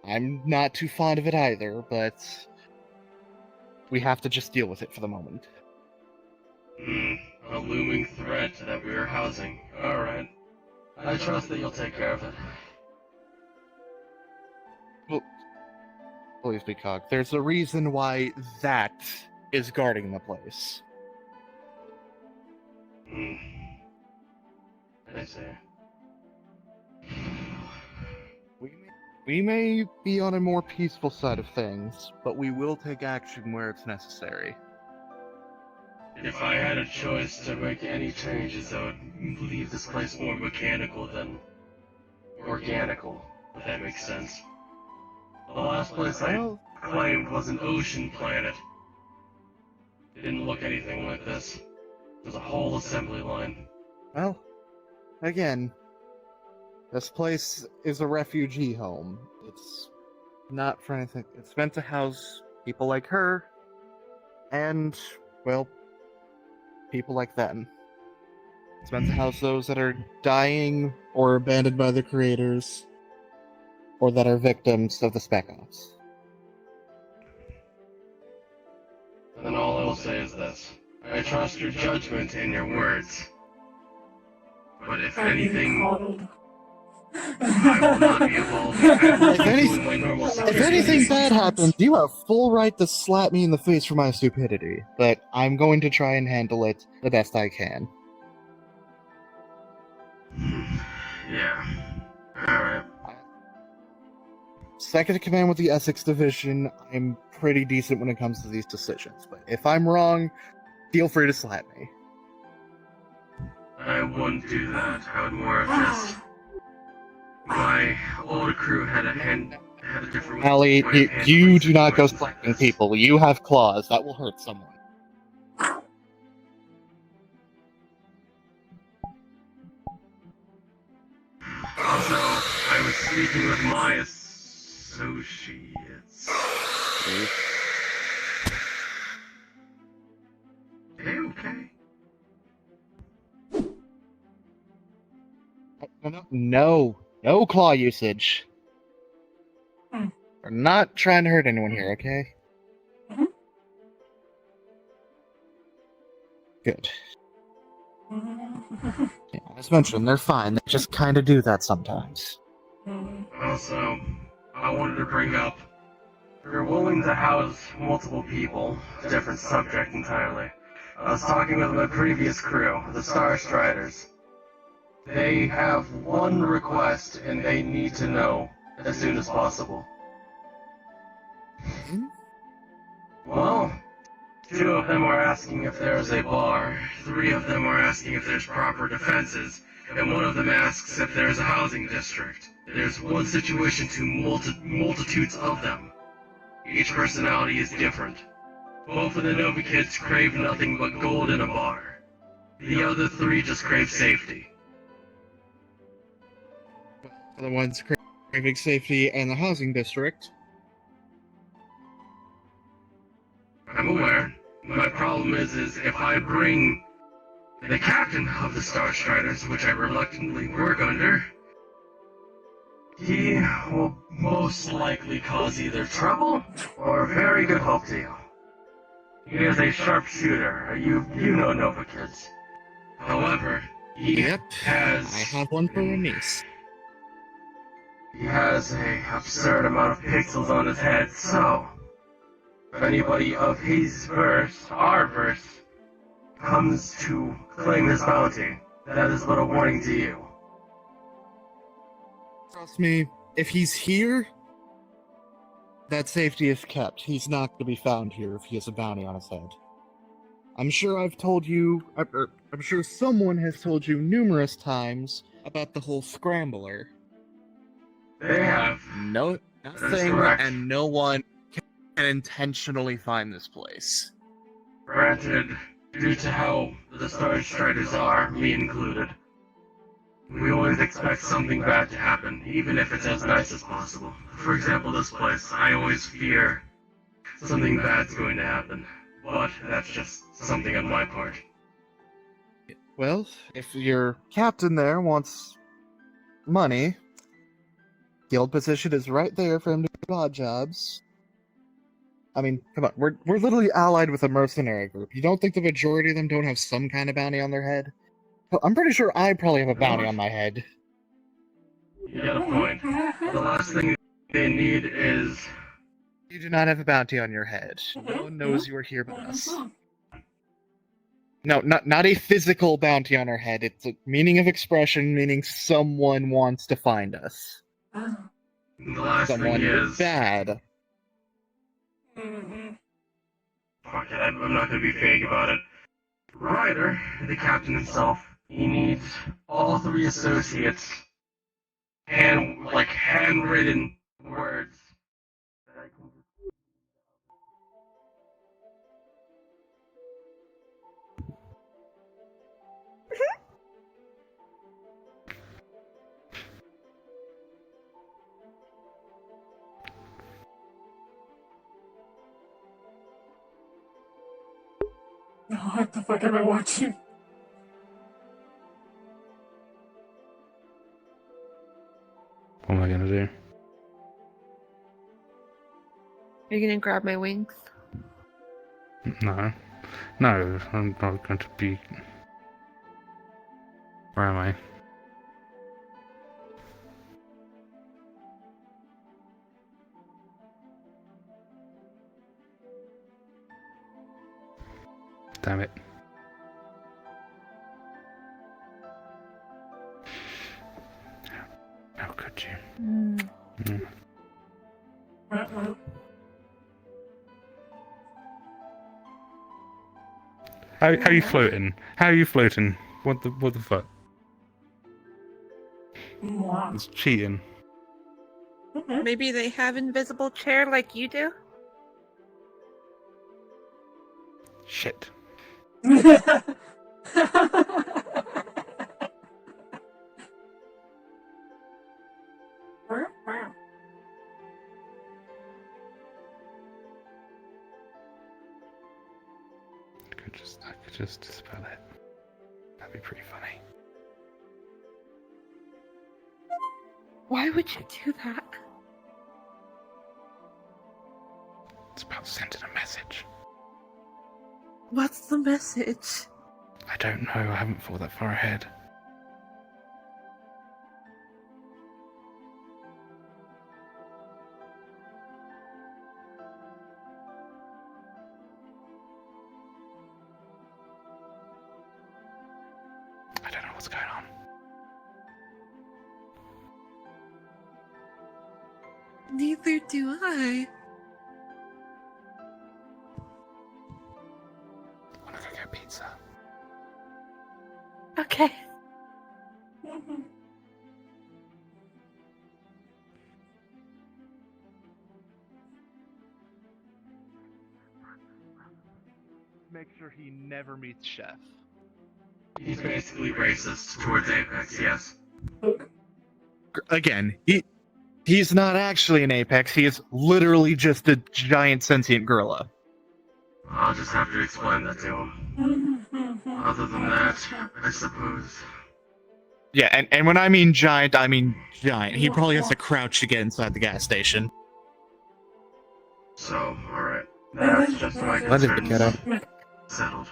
I'm not too fond of it either, but we have to just deal with it for the moment. A looming threat that we're housing. Alright. I trust that you'll take care of it. Well, please be Cog. There's a reason why that is guarding the place. I see. We may be on a more peaceful side of things, but we will take action where it's necessary. If I had a choice to make any changes, I would leave this place more mechanical than organical, if that makes sense. The last place I claimed was an ocean planet. It didn't look anything like this. There's a whole assembly line. Well, again, this place is a refugee home. It's not for anything. It's meant to house people like her, and, well, people like them. It's meant to house those that are dying or abandoned by their creators, or that are victims of the Spec Ops. And then all I will say is this. I trust your judgment and your words. But if anything, I will not be involved. If anything bad happens, you have full right to slap me in the face for my stupidity, but I'm going to try and handle it the best I can. Yeah. Alright. Second in command with the Essex Division, I'm pretty decent when it comes to these decisions, but if I'm wrong, feel free to slap me. I wouldn't do that. I would more of just... My older crew had a different Allie, way of handling you do not go situations like slapping this. people. You have claws. That will hurt someone. Also, I was speaking with my associates. Okay. No claw usage. We're not trying to hurt anyone here, okay? Good. Yeah, as mentioned, they're fine. They just kind of do that sometimes. Also, I wanted to bring up We're willing to house multiple people, different subject entirely. I was talking with my previous crew, the Star Striders. They have one request, and they need to know as soon as possible. Well, 2 of them are asking if there's a bar, 3 of them are asking if there's proper defenses, and 1 of them asks if there's a housing district. There's one situation to multitudes of them. Each personality is different. Both of the Nova kids crave nothing but gold in a bar. The other 3 just crave safety. The ones craving safety and the housing district. I'm aware. My problem is if I bring the captain of the Star Striders, which I reluctantly work under, he will most likely cause either trouble or very good help to you. He is a sharpshooter. You know Nova kids. However, he has... I have one for a niece. He has a absurd amount of pixels on his head, so... if anybody of his verse, our verse, comes to claim his bounty, that is but a warning to you. Trust me, if he's here, that safety is kept. He's not going to be found here if he has a bounty on his head. I'm sure I've told you, I'm sure someone has told you numerous times about the whole Scrambler. They have. Nothing, and no one can intentionally find this place. Granted, due to how the Star Striders are, me included, we always expect something bad to happen, even if it's as nice as possible. For example, this place, I always fear something bad's going to happen. But that's just something on my part. Well, if your captain there wants money, guild position is right there for him to do odd jobs. I mean, come on, we're literally allied with a mercenary group. You don't think the majority of them don't have some kind of bounty on their head? Well, I'm pretty sure I probably have a bounty on my head. You got a point. The last thing they need is... You do not have a bounty on your head. No one knows you are here but us. No, not a physical bounty on our head. It's a meaning of expression, meaning someone wants to find us. The last Someone thing is... bad. Okay, I'm not gonna be vague about it. Ryder, the captain himself, he needs all 3 associates and handwritten words that I can just... What the fuck am I watching? What am I gonna do? Are you gonna grab my wings? No. No, I'm not going to be... Where am I? Damn it. How could you? How are you floating? How are you floating? What the fuck? It's cheating. Maybe they have invisible chair like you do? Shit. I could just dispel it. That'd be pretty funny. Why would you do that? It's about sending a message. What's the message? I don't know, I haven't thought that far ahead. what's going on. Neither do I. I'm gonna go get pizza. Okay. Make sure he never meets Chef. He's basically racist towards Apex, yes. Again, he's not actually an Apex, he is literally just a giant sentient gorilla. I'll just have to explain that to him. Other than that, I suppose. Yeah, and when I mean giant, He probably has to crouch to get inside the gas station. So, alright. That's just my Let it be, concerns. kiddo. Settled.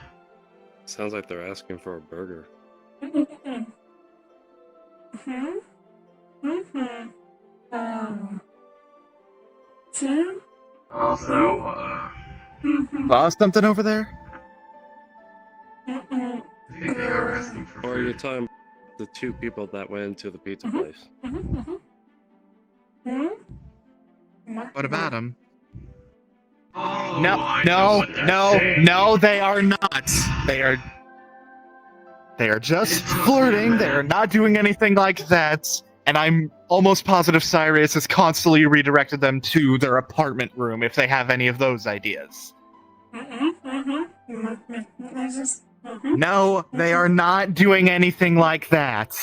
Sounds like they're asking for a burger. Tim? Also, Lost something over there? I think they are asking for Or are you food. talking about the two people that went into the pizza place? What about him? Oh, No, I know what they're saying. no, they are not. They are just flirting. They are not doing anything like that. And I'm almost positive Cyrus has constantly redirected them to their apartment room if they have any of those ideas. No, they are not doing anything like that.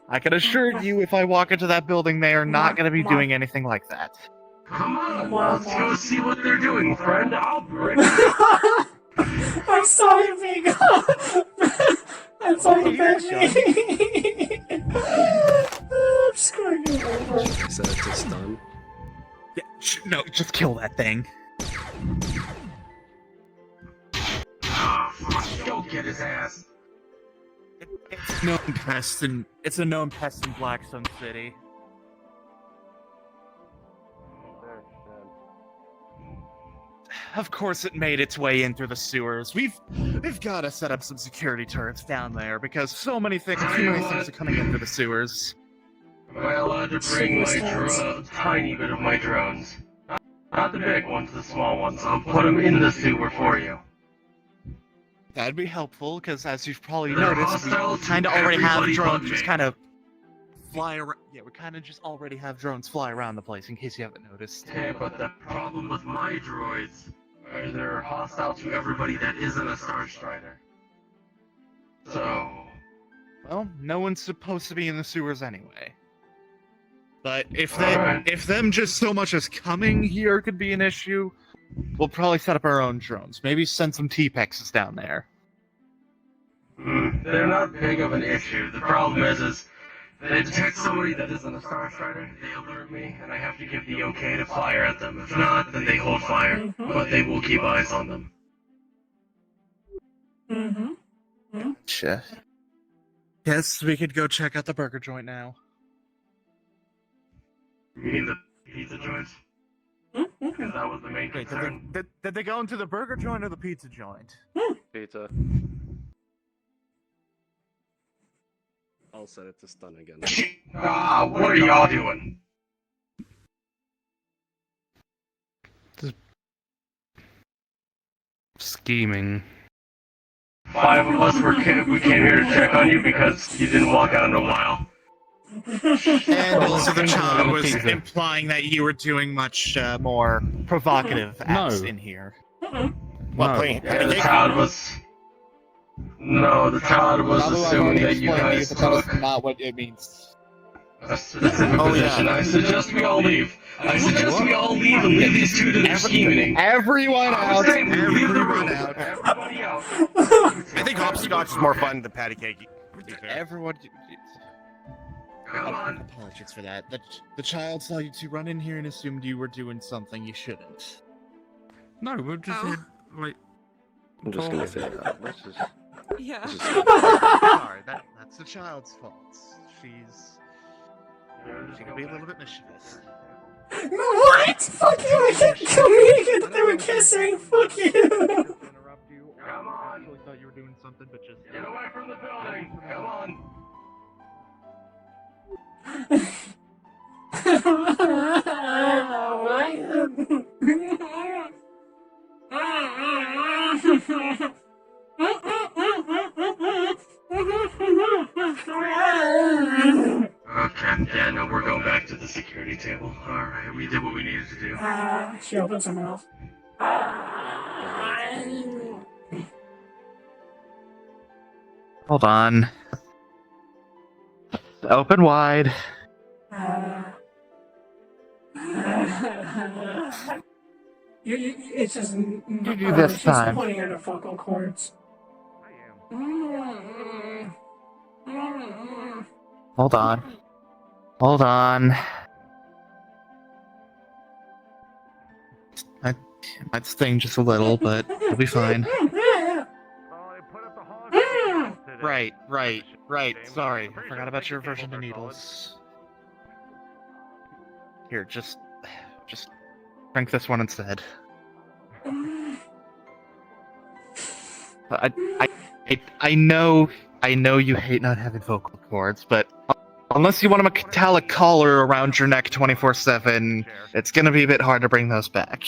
I can assure you, if I walk into that building, they are not going to be doing anything like that. Come on, let's go see what they're doing, friend. I'll be right back. I'm sorry, Vigo. I'm sorry, Benji. I'm screwing you over. Set it to stun. Yeah, no, just kill that thing. Ah, fuck, go get his ass. It's a known pest in Blackstone City. Of course it made its way in through the sewers. We've got to set up some security turrets down there because too many things are coming in through the sewers. Am I allowed to bring my tiny bit of my drones? Not the big ones, the small ones. I'll put them in the sewer for you. That'd be helpful because, as you've probably They're noticed, we hostile to kind of already have everybody drones but just me. kind of fly around. Yeah, we kind of just already have drones fly around the place in case you haven't noticed. Yeah, but the problem with my droids are they're hostile to everybody that isn't a Star Strider. So, Well, no one's supposed to be in the sewers anyway. But if Alright. if them just so much as coming here could be an issue, we'll probably set up our own drones. Maybe send some T-Pexes down there. they're not big of an issue. The problem is they detect somebody that isn't a Star Strider, they alert me, and I have to give the okay to fire at them. If not, then they hold fire, but they will keep eyes on them. Chef. Yes, we could go check out the burger joint now. You mean the pizza joints? Because that was the main Wait, concern. did they go into the burger joint or the pizza joint? Pizza. I'll set it to stun again. Ah, what are y'all doing? Scheming. 5 of us we came here to check on you because you didn't walk out in a while. And also the child was Pizza. implying that you were doing much more provocative acts No. in here. What, No. playing Yeah, the pancake? child was. No, the child was assuming that you guys took not what it means. a specific Oh, yeah. position. I suggest we all leave. I suggest we all leave and leave these two to their scheming. Everyone I was out! saying leave the Everyone room. out! Everybody out. I think hopscotch is more fun than patty cake. to be fair. Everyone. Come on. Apologies for that. The child saw you two run in here and assumed you were doing something you shouldn't. No, we're just Oh. here, like, I'm just gonna say that. Let's just, Yeah. let's just Sorry, that's the child's fault. She can be a little bit mischievous. What? Fuck you! I can't communicate that they were kissing. Fuck you. Interrupt you. Come on. I actually thought you were doing something, but just Get away from the building! Come on! Okay, yeah, no, we're going back to the security table. Alright, we did what we needed to do. She opens her mouth. hold on. Open wide. It's just You do this she's time. pointing at her vocal cords. Hold on. Hold on. Might sting just a little, but it'll be fine. Right. Sorry, I forgot about your aversion to needles. Here, just drink this one instead. I know you hate not having vocal cords, but unless you want a metallic collar around your neck 24/7, it's gonna be a bit hard to bring those back.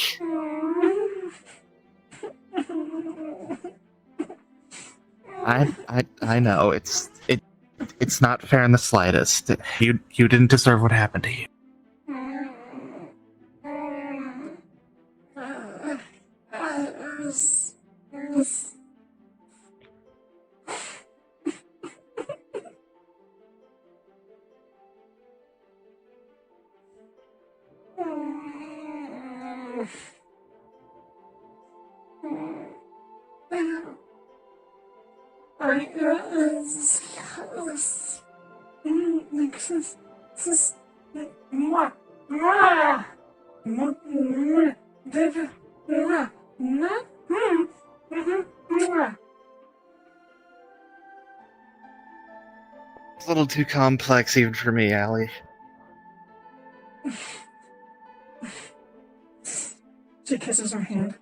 I know it's not fair in the slightest. You didn't deserve what happened to you. It's a little too complex even for me, Allie. She kisses her hand.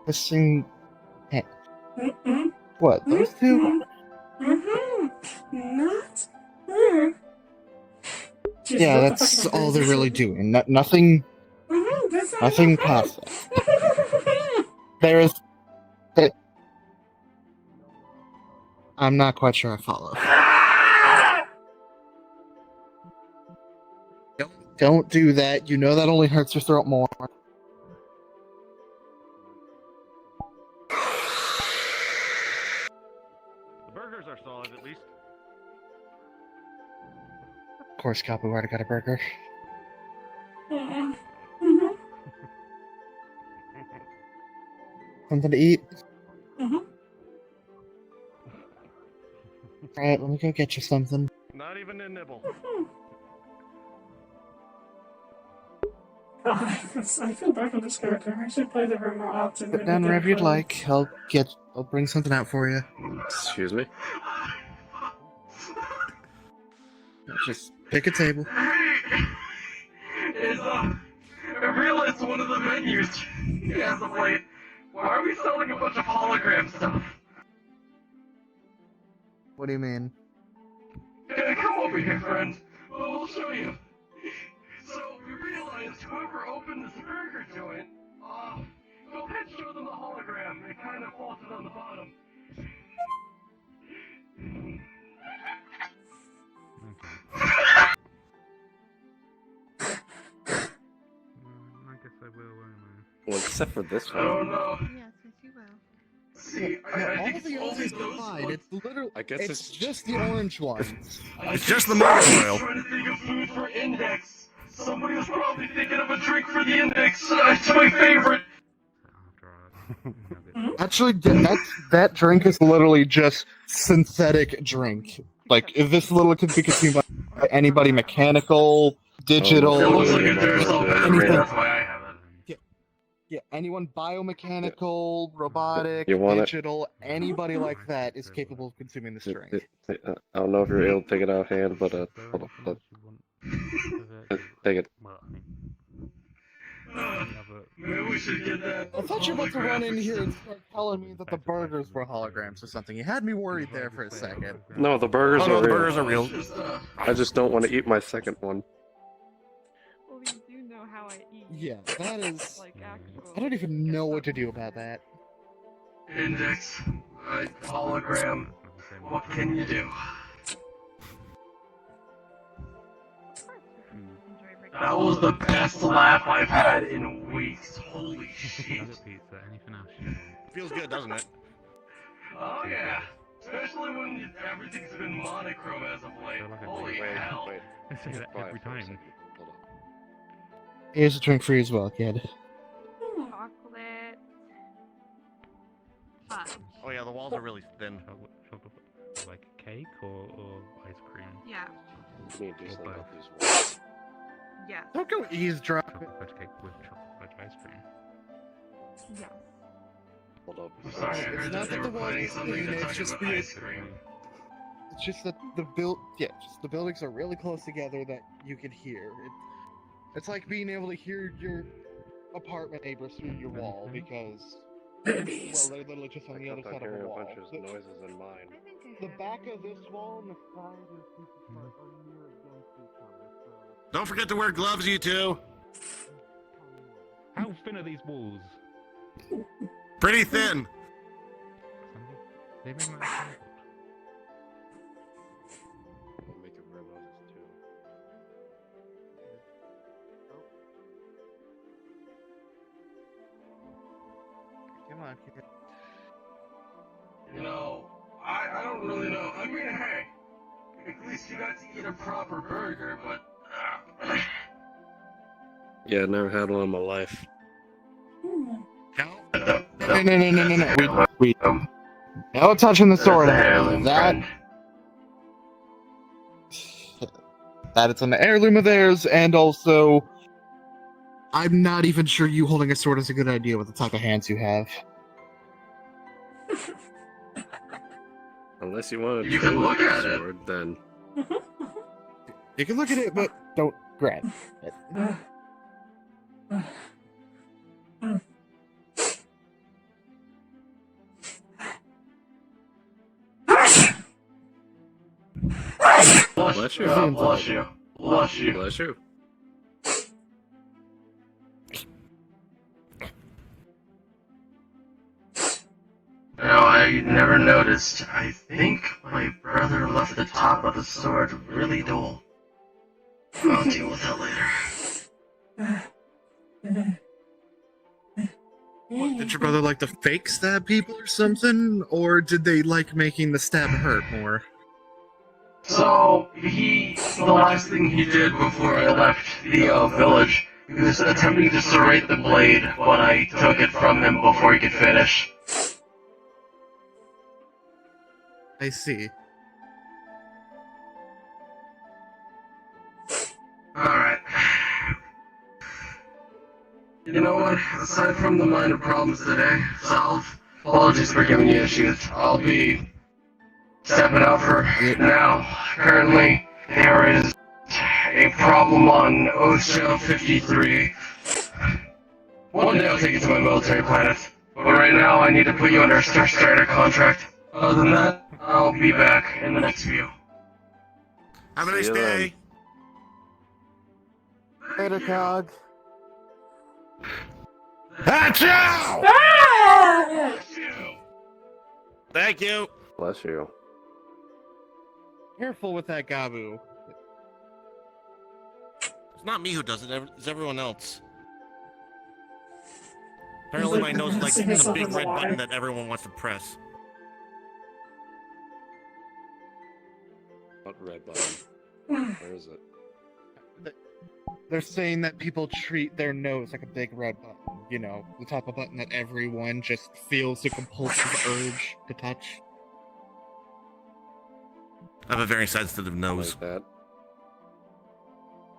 Kissing. What? Those two? Yeah, that's all they're really doing. Nothing past that. There is. I'm not quite sure I follow. Don't do that. You know that only hurts your throat more. The burgers are solid, at least. Of course, Capoeira got a burger. Something to eat? Alright, let me go get you something. Not even a nibble. I feel bad for this character. I should play the room more often. Sit down wherever you'd like. I'll bring something out for you. Excuse me? Just pick a table. I realized one of the menus has a plate. Why are we selling a bunch of hologram stuff? What do you mean? Come over here, friend. We'll show you. So, we realized whoever opened this burger joint, go ahead and show them the hologram. It kind of faulted on the bottom. I guess I will, won't Well, except for this I one. don't know. Yes, you will. See, I think it's only those ones. It's literally. I guess It's just the orange ones. It's just the motor oil. Trying to think of food for index. Somebody was probably thinking of a drink for the index. It's my favorite. Actually, that drink is literally just synthetic drink. Like, if this literally could be consumed by anybody mechanical, digital, It looks like a Duracell battery. anything. That's why I have it. Yeah, anyone biomechanical, robotic, You want it? digital, anybody like that is capable of consuming this drink. I don't know if you're able to take it out of hand, but hold on. Take it. Maybe we should get that. I thought you were about to run in holographic here and stuff. start telling me that the burgers were holograms or something. You had me worried there for a second. No, the burgers Oh no, are the real. burgers are real. It's just, I just don't want to eat my second one. Well, you do know how I eat. Yeah, that is. Like actual. I don't even know what to do about that. Index, hologram. What can you do? That was the best laugh I've had in weeks. Holy shit. Pizza, anything else? Feels good, doesn't it? Oh yeah. Especially when everything's been monochrome as of late. Holy hell. Wait. I say that Quiet every for a time. second. Hold on. Here's a drink for you as well, kid. Chocolate. Fudge. Oh yeah, the walls are really thin. Like cake or ice cream? Yeah. We need to do something both. about these walls. Yes. Don't go eavesdrop. Chocolate fudge cake with chocolate fudge ice cream. Yes. Hold up. I'm sorry, I It's heard not that they that were the planning walls are something thin, to it's talk just about weird. ice cream. It's just that the buildings are really close together that you can hear. It's like being able to hear your apartment neighbors through your wall because well, they're literally just on I the other kept on side of hearing the a wall. bunch of noises in mine. I think I The have back it. of this wall and the side of this part are near against each other, so Don't forget to wear gloves, you two. How thin are these walls? Pretty thin. They make my sound. I'll make it weird noises too. come on, kid. You know, I don't really know. I mean, hey, at least you got to eat a proper burger, but Yeah, never had one in my life. No. We no touching the sword. That it's an heirloom of theirs, and also, I'm not even sure you holding a sword is a good idea with the type of hands you have. Unless you want to You can trade look the at it. sword, then You can look at it, but don't grab it. Bless you. Bless you. Bless you. bless you. Now, I never noticed. I think my brother left the top of the sword really dull. I'll deal with that later. Did your brother like to fake stab people or something? Or did they like making the stab hurt more? So, the last thing he did before I left the village, he was attempting to serrate the blade, but I took it from him before he could finish. I see. Alright. You know what? Aside from the minor problems today, solved. Apologies for giving you issues. I'll be stepping out for now. Currently, there is a problem on OSHA 53. One day I'll take you to my military planet. But right now, I need to put you under a starter contract. Other than that, I'll be back in the next few. Have a See nice you then. day. Later, Cog. Achoo! Thank you. Bless you. Careful with that Gabu. It's not me who does it. It's everyone else. Apparently, my nose is like Sing the yourself big in the red water. button that everyone wants to press. What red button? Where is it? They're saying that people treat their nose like a big red button. You know, the type of button that everyone just feels the compulsive urge to touch. I have a very sensitive nose. Like that.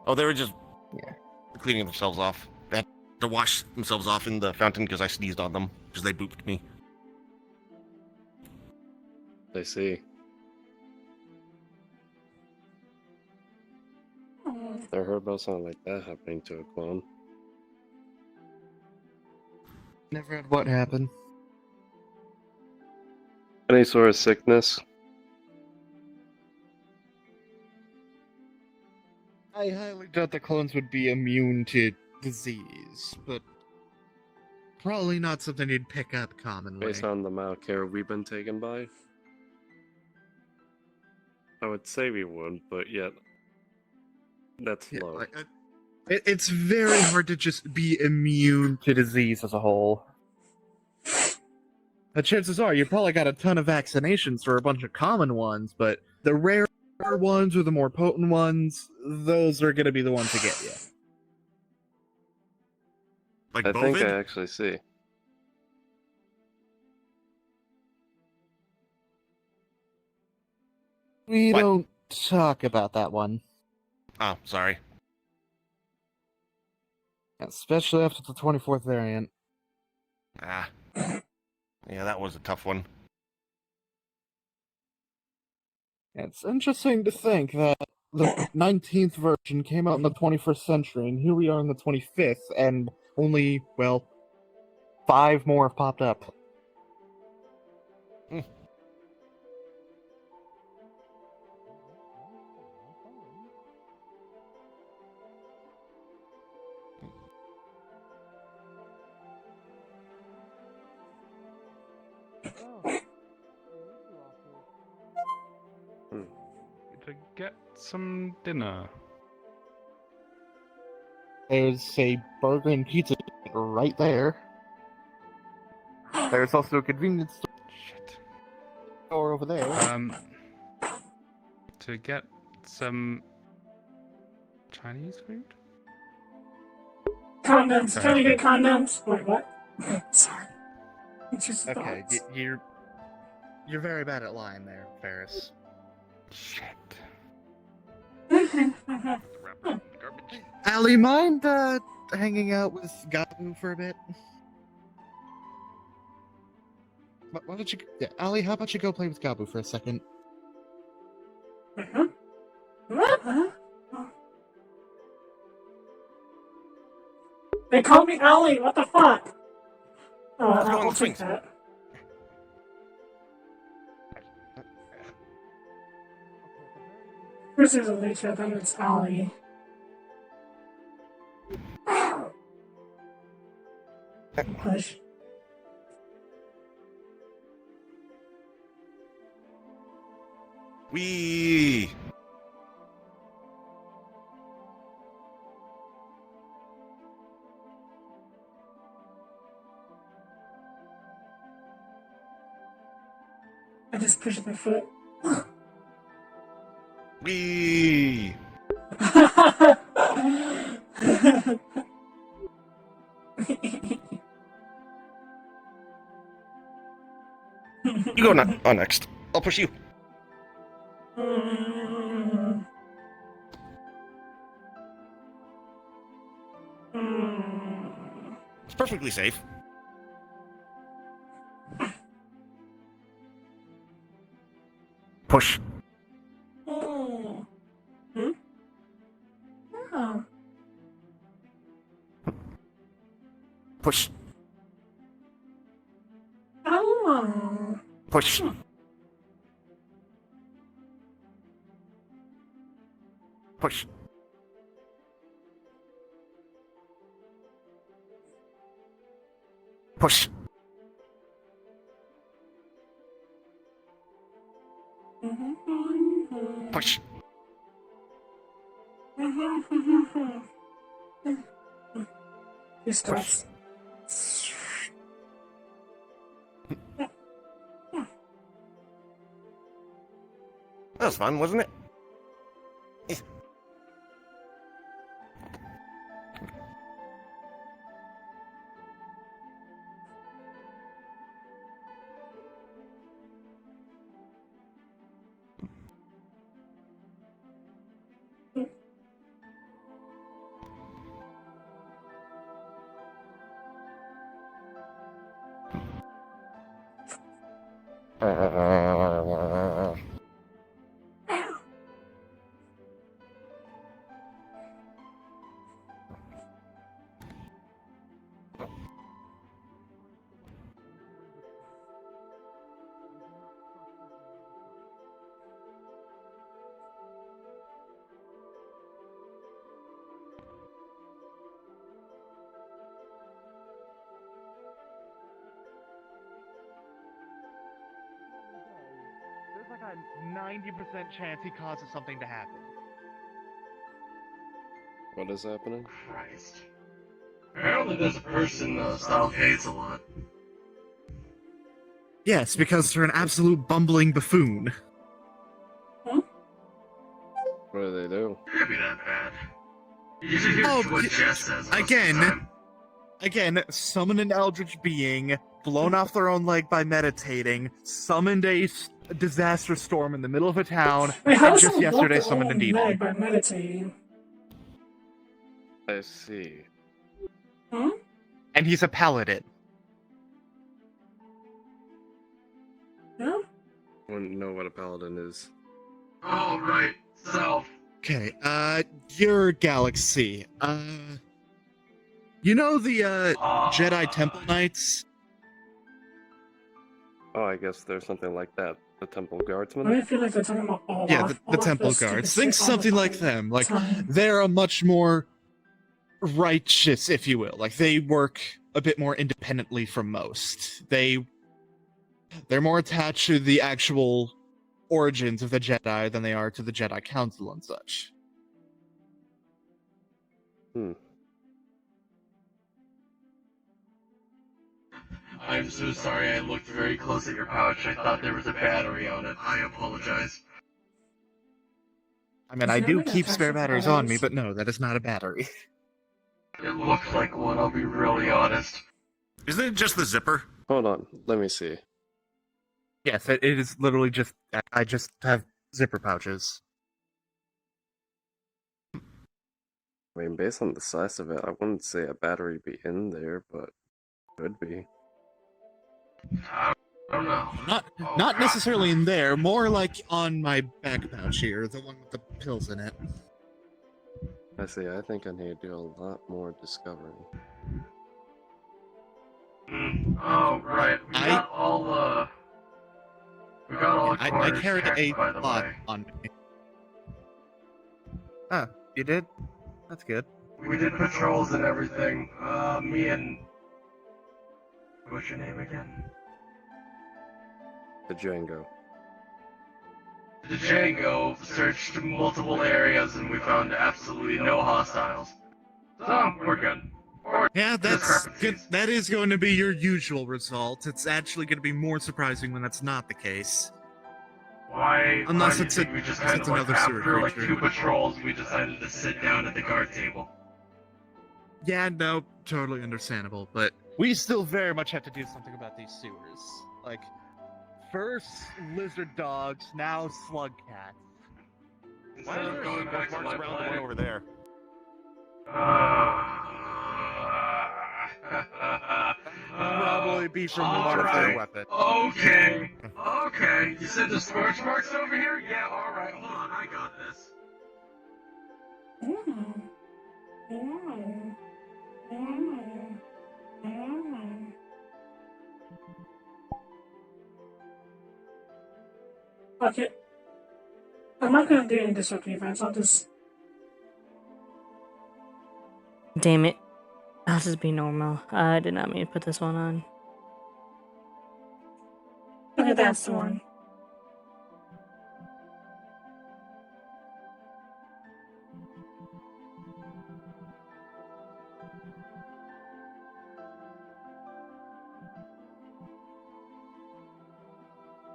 Oh, they were just Yeah. cleaning themselves off. They had to wash themselves off in the fountain because I sneezed on them because they booped me. I see. Never heard about something like that happening to a clone. Never had what happen. Any sort of sickness? I highly doubt the clones would be immune to disease, but probably not something you'd pick up commonly. Based on the amount of care we've been taken by? I would say we would, but yet that's Yeah, low. it's very hard to just be immune to disease as a whole. The chances are you probably got a ton of vaccinations for a bunch of common ones, but the rare ones or the more potent ones, those are going to be the ones to get you. Like I think I Bovid? actually see. We What? don't talk about that one. Oh, sorry. Especially after the 24th variant. Ah. Yeah, that was a tough one. It's interesting to think that the 19th version came out in the 21st century, and here we are in the 25th, and only, well, 5 more have popped up. To get some dinner. There's a burger and pizza right there. There's also a convenience Shit. store over there. To get some Chinese food? Condoms. Trying to get condoms. Wait, what? Sorry. It's just Okay, thoughts. you're very bad at lying there, Ferris. Shit. Allie, mind hanging out with Gabu for a bit? Why don't you... Yeah, Allie, how about you go play with Gabu for a second? They call me Allie. What the fuck? Oh, Let's go on I'll the take swings. that. First there's Alicia, then it's Allie. Push. Wee. I just pushed my foot. Wee. You go next. I'll push you. It's perfectly safe. Push. Oh. Push. Oh. Push. Push. Push. Push. He stops. That was fun, wasn't it? 90% chance he causes something to happen. What is happening? Christ. Apparently there's a person South hates a lot. Yes, because they're an absolute bumbling buffoon. What do they do? It can't be that bad. You should hear what Jess says most of the time. Again, summon an eldritch being, blown off their own leg by meditating, summoned a disaster storm in the middle of a town, Wait, how and does just someone yesterday block their summoned a own demon. leg by meditating? I see. Hmm? And he's a paladin. Yeah? Wouldn't know what a paladin is. Oh, right. Self. Okay, your galaxy. You know the, Jedi Temple Knights? Oh, I guess there's something like that. The Temple Guardsmen? I feel like they're talking about all Yeah, of the Temple this stupid Guards. shit Think all the something like fucking them. Like, time. they're a much more righteous, if you will. Like, they work a bit more independently from most. They're more attached to the actual origins of the Jedi than they are to the Jedi Council and such. I'm so sorry, I looked very close at your pouch. I thought there was a battery on it. I apologize. I mean, I do keep spare batteries on me, but no, that is not a battery. It looked like one, I'll be really honest. Isn't it just the zipper? Hold on, let me see. Yes, it is literally just... I just have zipper pouches. I mean, based on the size of it, I wouldn't say a battery be in there, but could be. I don't know. Not necessarily in there, more like on my back pouch here, the one with the pills in it. I see, I think I need to do a lot more discovering. Oh, right. We got all I corners carried checked, a by the lot way. on me. Oh, you did? That's good. We did patrols and everything. Me and... What's your name again? The Django. The Django searched multiple areas and we found absolutely no hostiles. So, we're good. Yeah, that's good. Discrepancies. That is going to be your usual result. It's actually going to be more surprising when that's not the case. Why? Unless why it's do you think we just kind it's of like another sewer after like creature. 2 patrols, we decided to sit down at the guard table. Yeah, no, totally understandable, but we still very much have to do something about these sewers. Like, first lizard dogs, now slug cats. Why is there going back around the one over there? Probably be from All one of right. their weapons. Okay. Okay. You said the scorch marks over here? Yeah, alright. Hold on, I got this. Okay. I'm not gonna do any disruptive events, I'll just... Damn it. I'll just be normal. I did not mean to put this one on. Okay, that's the one.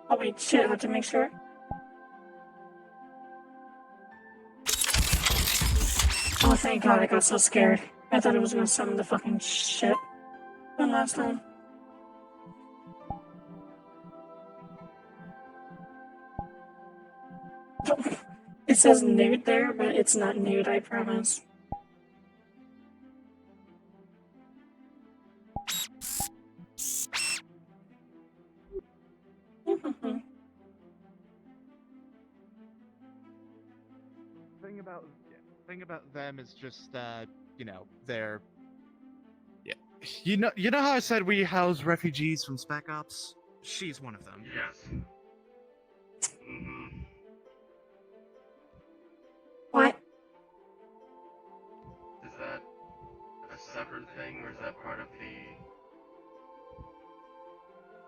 Oh wait, shit, I have to make sure. Oh, thank God, I got so scared. I thought it was gonna summon the fucking shit one last time. It says nude there, but it's not nude, I promise. Thing about them is just you know, they're you know how I said we house refugees from Spec Ops? She's one of them. Yes. What? Is that a separate thing, or is that part of the...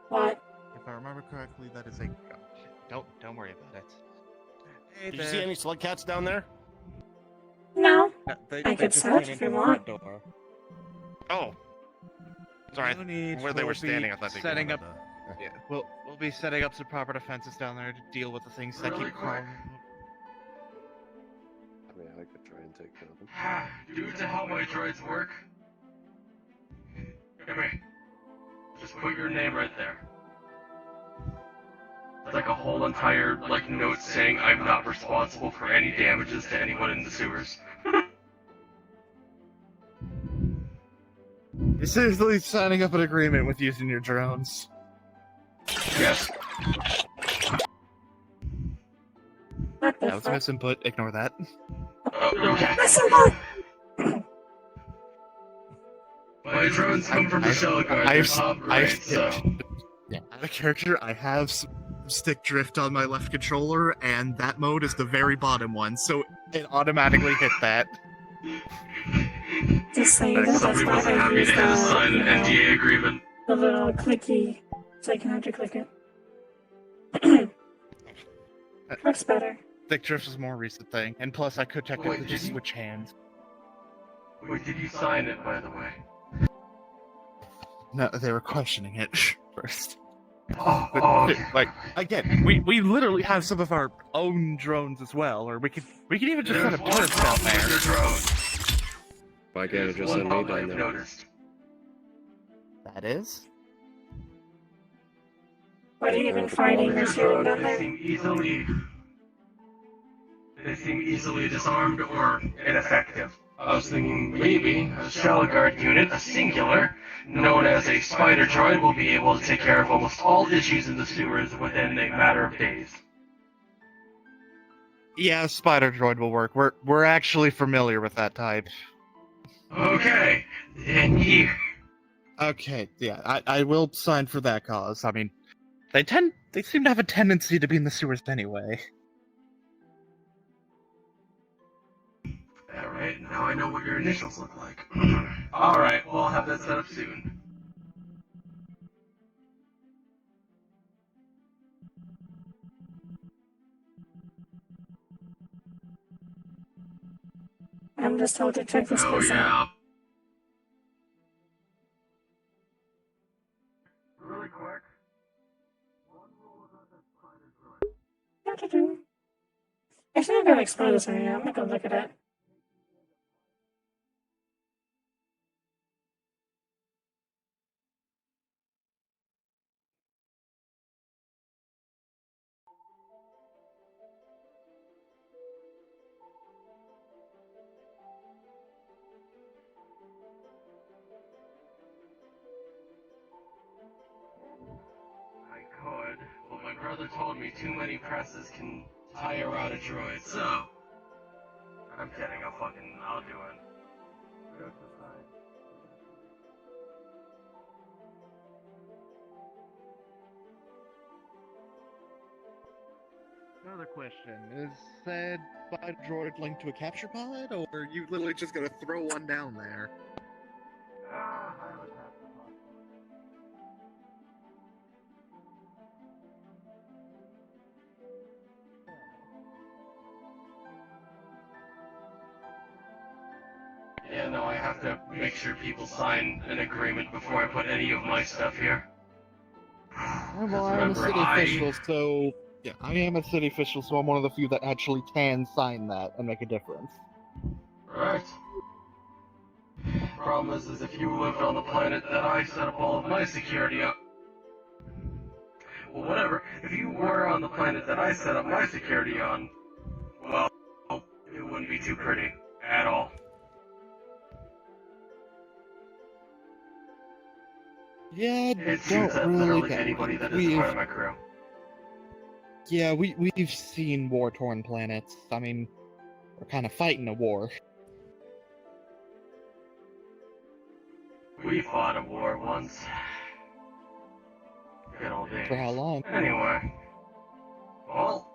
What? If I remember correctly, that is a Don't worry about it. Hey Did you see any slug cats down there? No. They I could just search came if in you through the want. front door. Oh. Sorry, No need. where they were We'll be standing, I thought they setting came up. out the- Yeah, we'll be setting up some proper defenses down there to deal with the things that Really keep quick. crawling. I mean, I could try and take care of them. Due to how my droids work, come here. Just put your name right there. It's like a whole entire note saying I'm not responsible for any damages to anyone in the sewers. You're seriously signing up an agreement with using your drones? Yes. What the That was fuck? misinput. Ignore that. Okay. My drones come from the shell guard. They're top grade, so. Yeah, out of character, I have some stick drift on my left controller, and that mode is the very bottom one, so it automatically hit that. Just saying that that's Somebody why wasn't I happy use to have to sign an NDA agreement. the little clicky, so you can have to click it. Works better. Stick drift is a more recent thing, and plus I could technically Wait, just did you- switch hands. Wait, did you sign it, by the way? No, they were questioning it first. Oh, But, okay. like, again, we literally have some of our own drones as well, or we could even just set There's up one turrets down problem with there. your drones. Why can't There's it just one send me problem down I've there? noticed. That is? What are you even fighting or shooting down They there? seem easily disarmed or ineffective. I was thinking maybe a shell guard unit, a singular, known as a spider droid, will be able to take care of almost all issues in the sewers within a matter of days. Yeah, spider droid will work. We're actually familiar with that type. Okay, in here. Okay, yeah, I will sign for that cause. I mean, they seem to have a tendency to be in the sewers anyway. Alright, now I know what your initials look like. Alright, well, I'll have that set up soon. I'm just told to check this Oh, place out. yeah. Really quick. Actually, I'm gonna explore this area. I'm gonna go look at it. I could, but my brother told me too many presses can tire out a droid, so. I'm kidding, I'll do it. Another question: is said spider droid linked to a capture pod, or are you literally just gonna throw one down there? Yeah, no, I have to make sure people sign an agreement before I put any of my stuff here. Well, I'm a city official, so yeah, I am a city official, so I'm one of the few that actually can sign that and make a difference. Right. Problem is if you lived on the planet that I set up all of my security up. Well, whatever. If you were on the planet that I set up my security on, well, it wouldn't be too pretty at all. Yeah, It suits don't up really literally get anybody it. that is part of my crew. Yeah, we've seen war-torn planets. I mean, we're kind of fighting a war. We fought a war once. Good old days. For how long? Anyway. Well,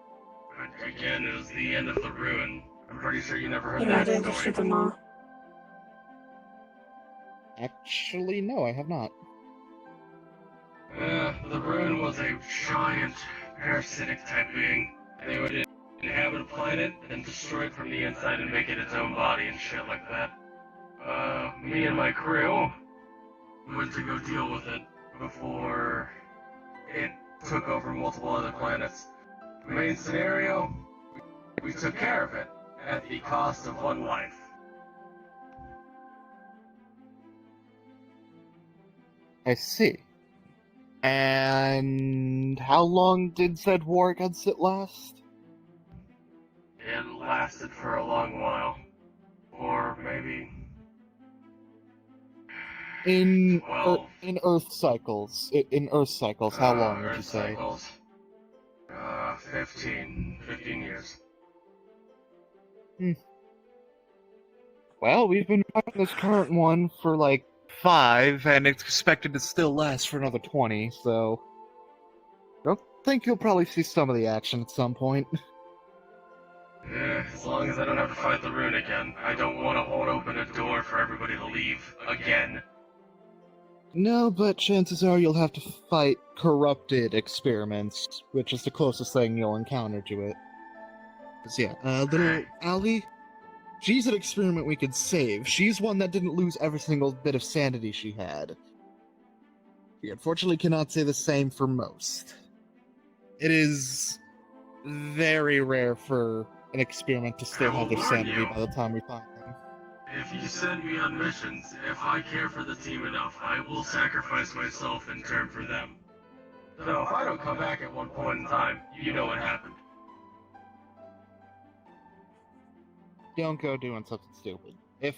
again, it was the end of the ruin. I'm pretty sure you never heard You know, I that didn't just shoot story. them all. Actually, no, I have not. The ruin was a giant parasitic type being. And they would inhabit a planet and destroy it from the inside and make it its own body and shit like that. Me and my crew went to go deal with it before it took over multiple other planets. The main scenario, we took care of it at the cost of one life. I see. And how long did said war against it last? It lasted for a long while. Or maybe... In 12. in Earth cycles. In Earth cycles, how long would you Earth say? cycles. 15 years. Well, we've been fighting this current one for like 5, and it's expected to still last for another 20, so... I think you'll probably see some of the action at some point. Yeah, as long as I don't have to fight the rune again. I don't want to hold open a door for everybody to leave again. No, but chances are you'll have to fight corrupted experiments, which is the closest thing you'll encounter to it. 'Cause yeah, little Allie, she's an experiment we could save. She's one that didn't lose every single bit of sanity she had. We unfortunately cannot say the same for most. It is very rare for an experiment to still have their sanity by the time we find them. If you send me on missions, if I care for the team enough, I will sacrifice myself in turn for them. So if I don't come back at one point in time, you know what happened. Don't go doing something stupid. If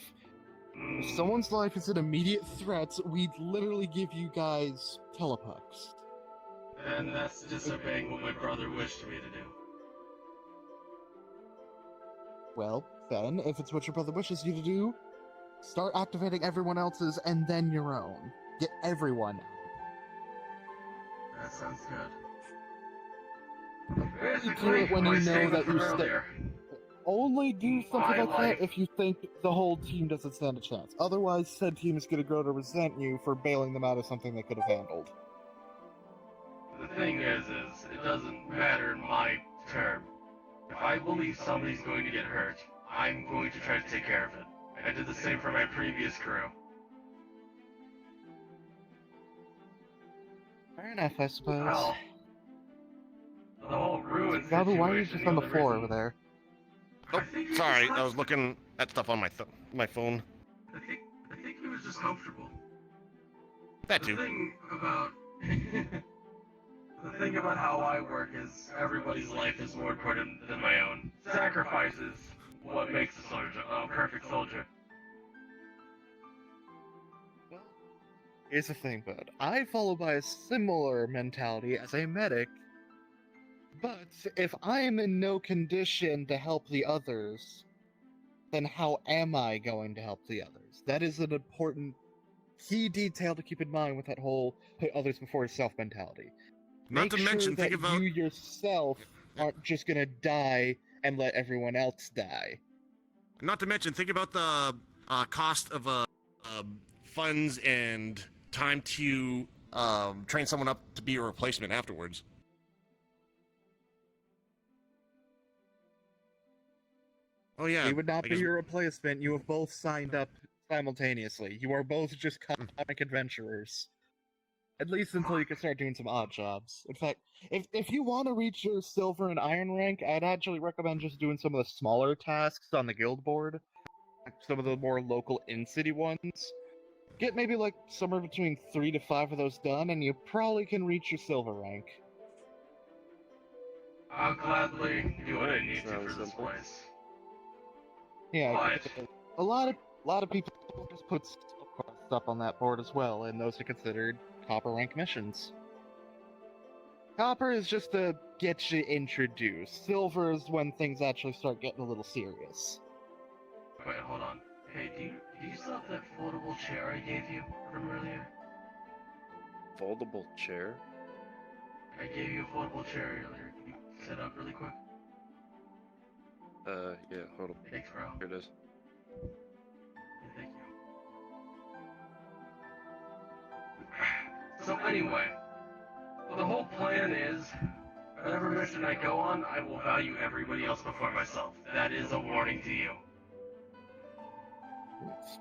someone's life is an immediate threat, we'd literally give you guys telepucks. And that's disobeying what my brother wished me to do. Well, then, if it's what your brother wishes you to do, start activating everyone else's and then your own. Get everyone. That sounds good. Do it when you know that you're Only do something like that if you think the whole team doesn't stand a chance. Otherwise, said team is going to grow to resent you for bailing them out of something they could have handled. The thing is it doesn't matter in my term. If I believe somebody's going to get hurt, I'm going to try to take care of it. I did the same for my previous crew. Fair enough, I suppose. Well, the whole ruin Gabu, why are you situation, just on the only floor reason- over there? Oh, sorry, I was looking at stuff on my phone. I think he was just comfortable. That The too. thing about the thing about how I work is everybody's life is more important than my own. Sacrifice is what makes a soldier a perfect soldier. Here's the thing, bud. I follow by a similar mentality as a medic, but if I am in no condition to help the others, then how am I going to help the others? That is an important key detail to keep in mind with that whole put others before yourself mentality. Not to mention, that think about you yourself aren't just gonna die and let everyone else die. Not to mention, think about the cost of funds and time to train someone up to be a replacement afterwards. Oh yeah, He would not I be guess- your replacement. You have both signed up simultaneously. You are both just comic adventurers. At least until you can start doing some odd jobs. In fact, if you want to reach your silver and iron rank, I'd actually recommend just doing some of the smaller tasks on the guild board. Some of the more local in-city ones. Get maybe like somewhere between 3 to 5 of those done, and you probably can reach your silver rank. I'll gladly do what I need to for this Simple. place. Yeah, But a lot of people just put stuff on that board as well, and those are considered copper rank missions. Copper is just to get you introduced. Silver is when things actually start getting a little serious. wait, hold on. Hey, do you still have that foldable chair I gave you from earlier? Foldable chair? I gave you a foldable chair earlier. Can you sit up really quick? Yeah, hold up. Thanks, bro. Here it is. Thank you. So anyway, the whole plan is, Whatever mission I go on, I will value everybody else before myself. That is a warning to you.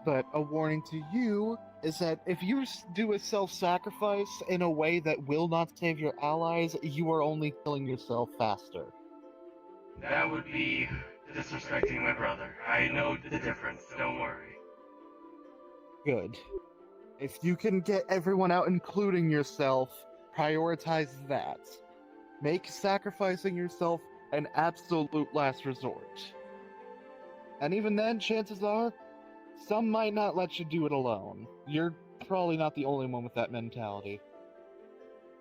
But a warning to you is that if you do a self-sacrifice in a way that will not save your allies, you are only killing yourself faster. That would be disrespecting my brother. I know the difference, don't worry. Good. If you can get everyone out, including yourself, prioritize that. Make sacrificing yourself an absolute last resort. And even then, chances are, some might not let you do it alone. You're probably not the only one with that mentality.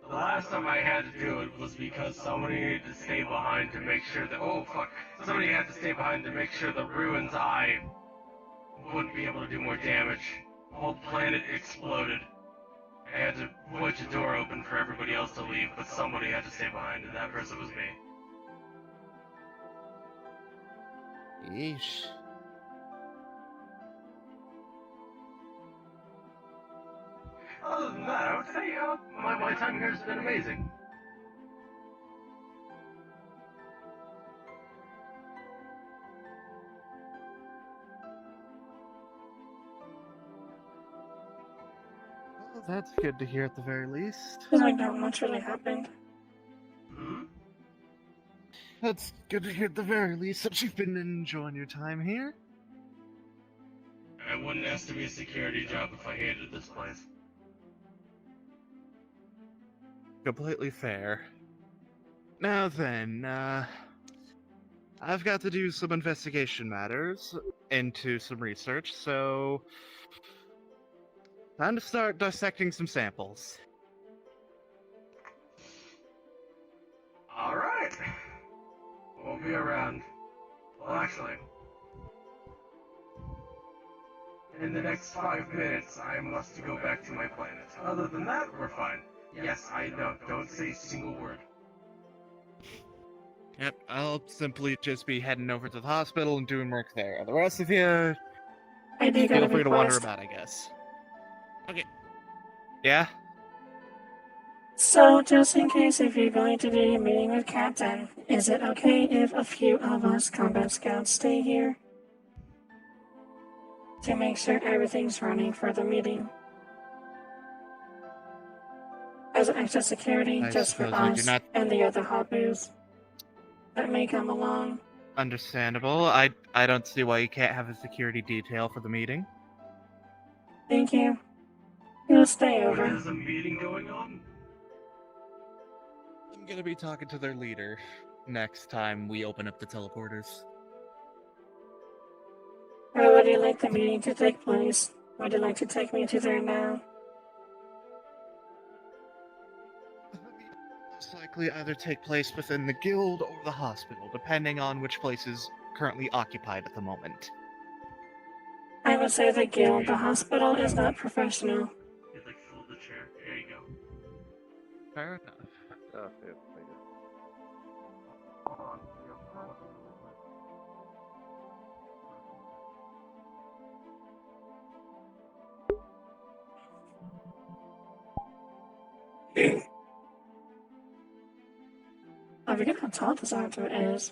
The last time I had to do it was because somebody needed to stay behind to make sure that— oh fuck, somebody had to stay behind to make sure the ruin's eye wouldn't be able to do more damage. The whole planet exploded. I had to wedge a door open for everybody else to leave, but somebody had to stay behind, and that person was me. Yeesh. Other than that, I would say my time here has been amazing. Well, that's good to hear at the very least. Feels like not much really happened. Hmm? That's good to hear at the very least that you've been enjoying your time here. I wouldn't ask to be a security job if I hated this place. Completely fair. Now then, I've got to do some investigation matters into some research, so time to start dissecting some samples. Alright. We'll be around. Well, actually, in the next 5 minutes, I must go back to my planet. Other than that, we're fine. Yes, I know. Don't say a single word. Yep, I'll simply just be heading over to the hospital and doing work there. The rest of you, I do got feel a free to wander request. about, I guess. Okay. Yeah? So, just in case if you're going to be meeting with Captain, is it okay if a few of us combat scouts stay here? To make sure everything's running for the meeting. As extra security, I just for suppose we do us not- and the other Habus that may come along. Understandable. I don't see why you can't have a security detail for the meeting. Thank you. You'll stay When over. is a meeting going on? I'm gonna be talking to their leader next time we open up the teleporters. Where would you like the meeting to take place? Would you like to take me to there now? Most likely either take place within the guild or the hospital, depending on which place is currently occupied at the moment. I would say the guild. The hospital is not professional. You like fold the chair. There you go. Fair enough. Oh, yeah, thank you. I forget how tall this actor is.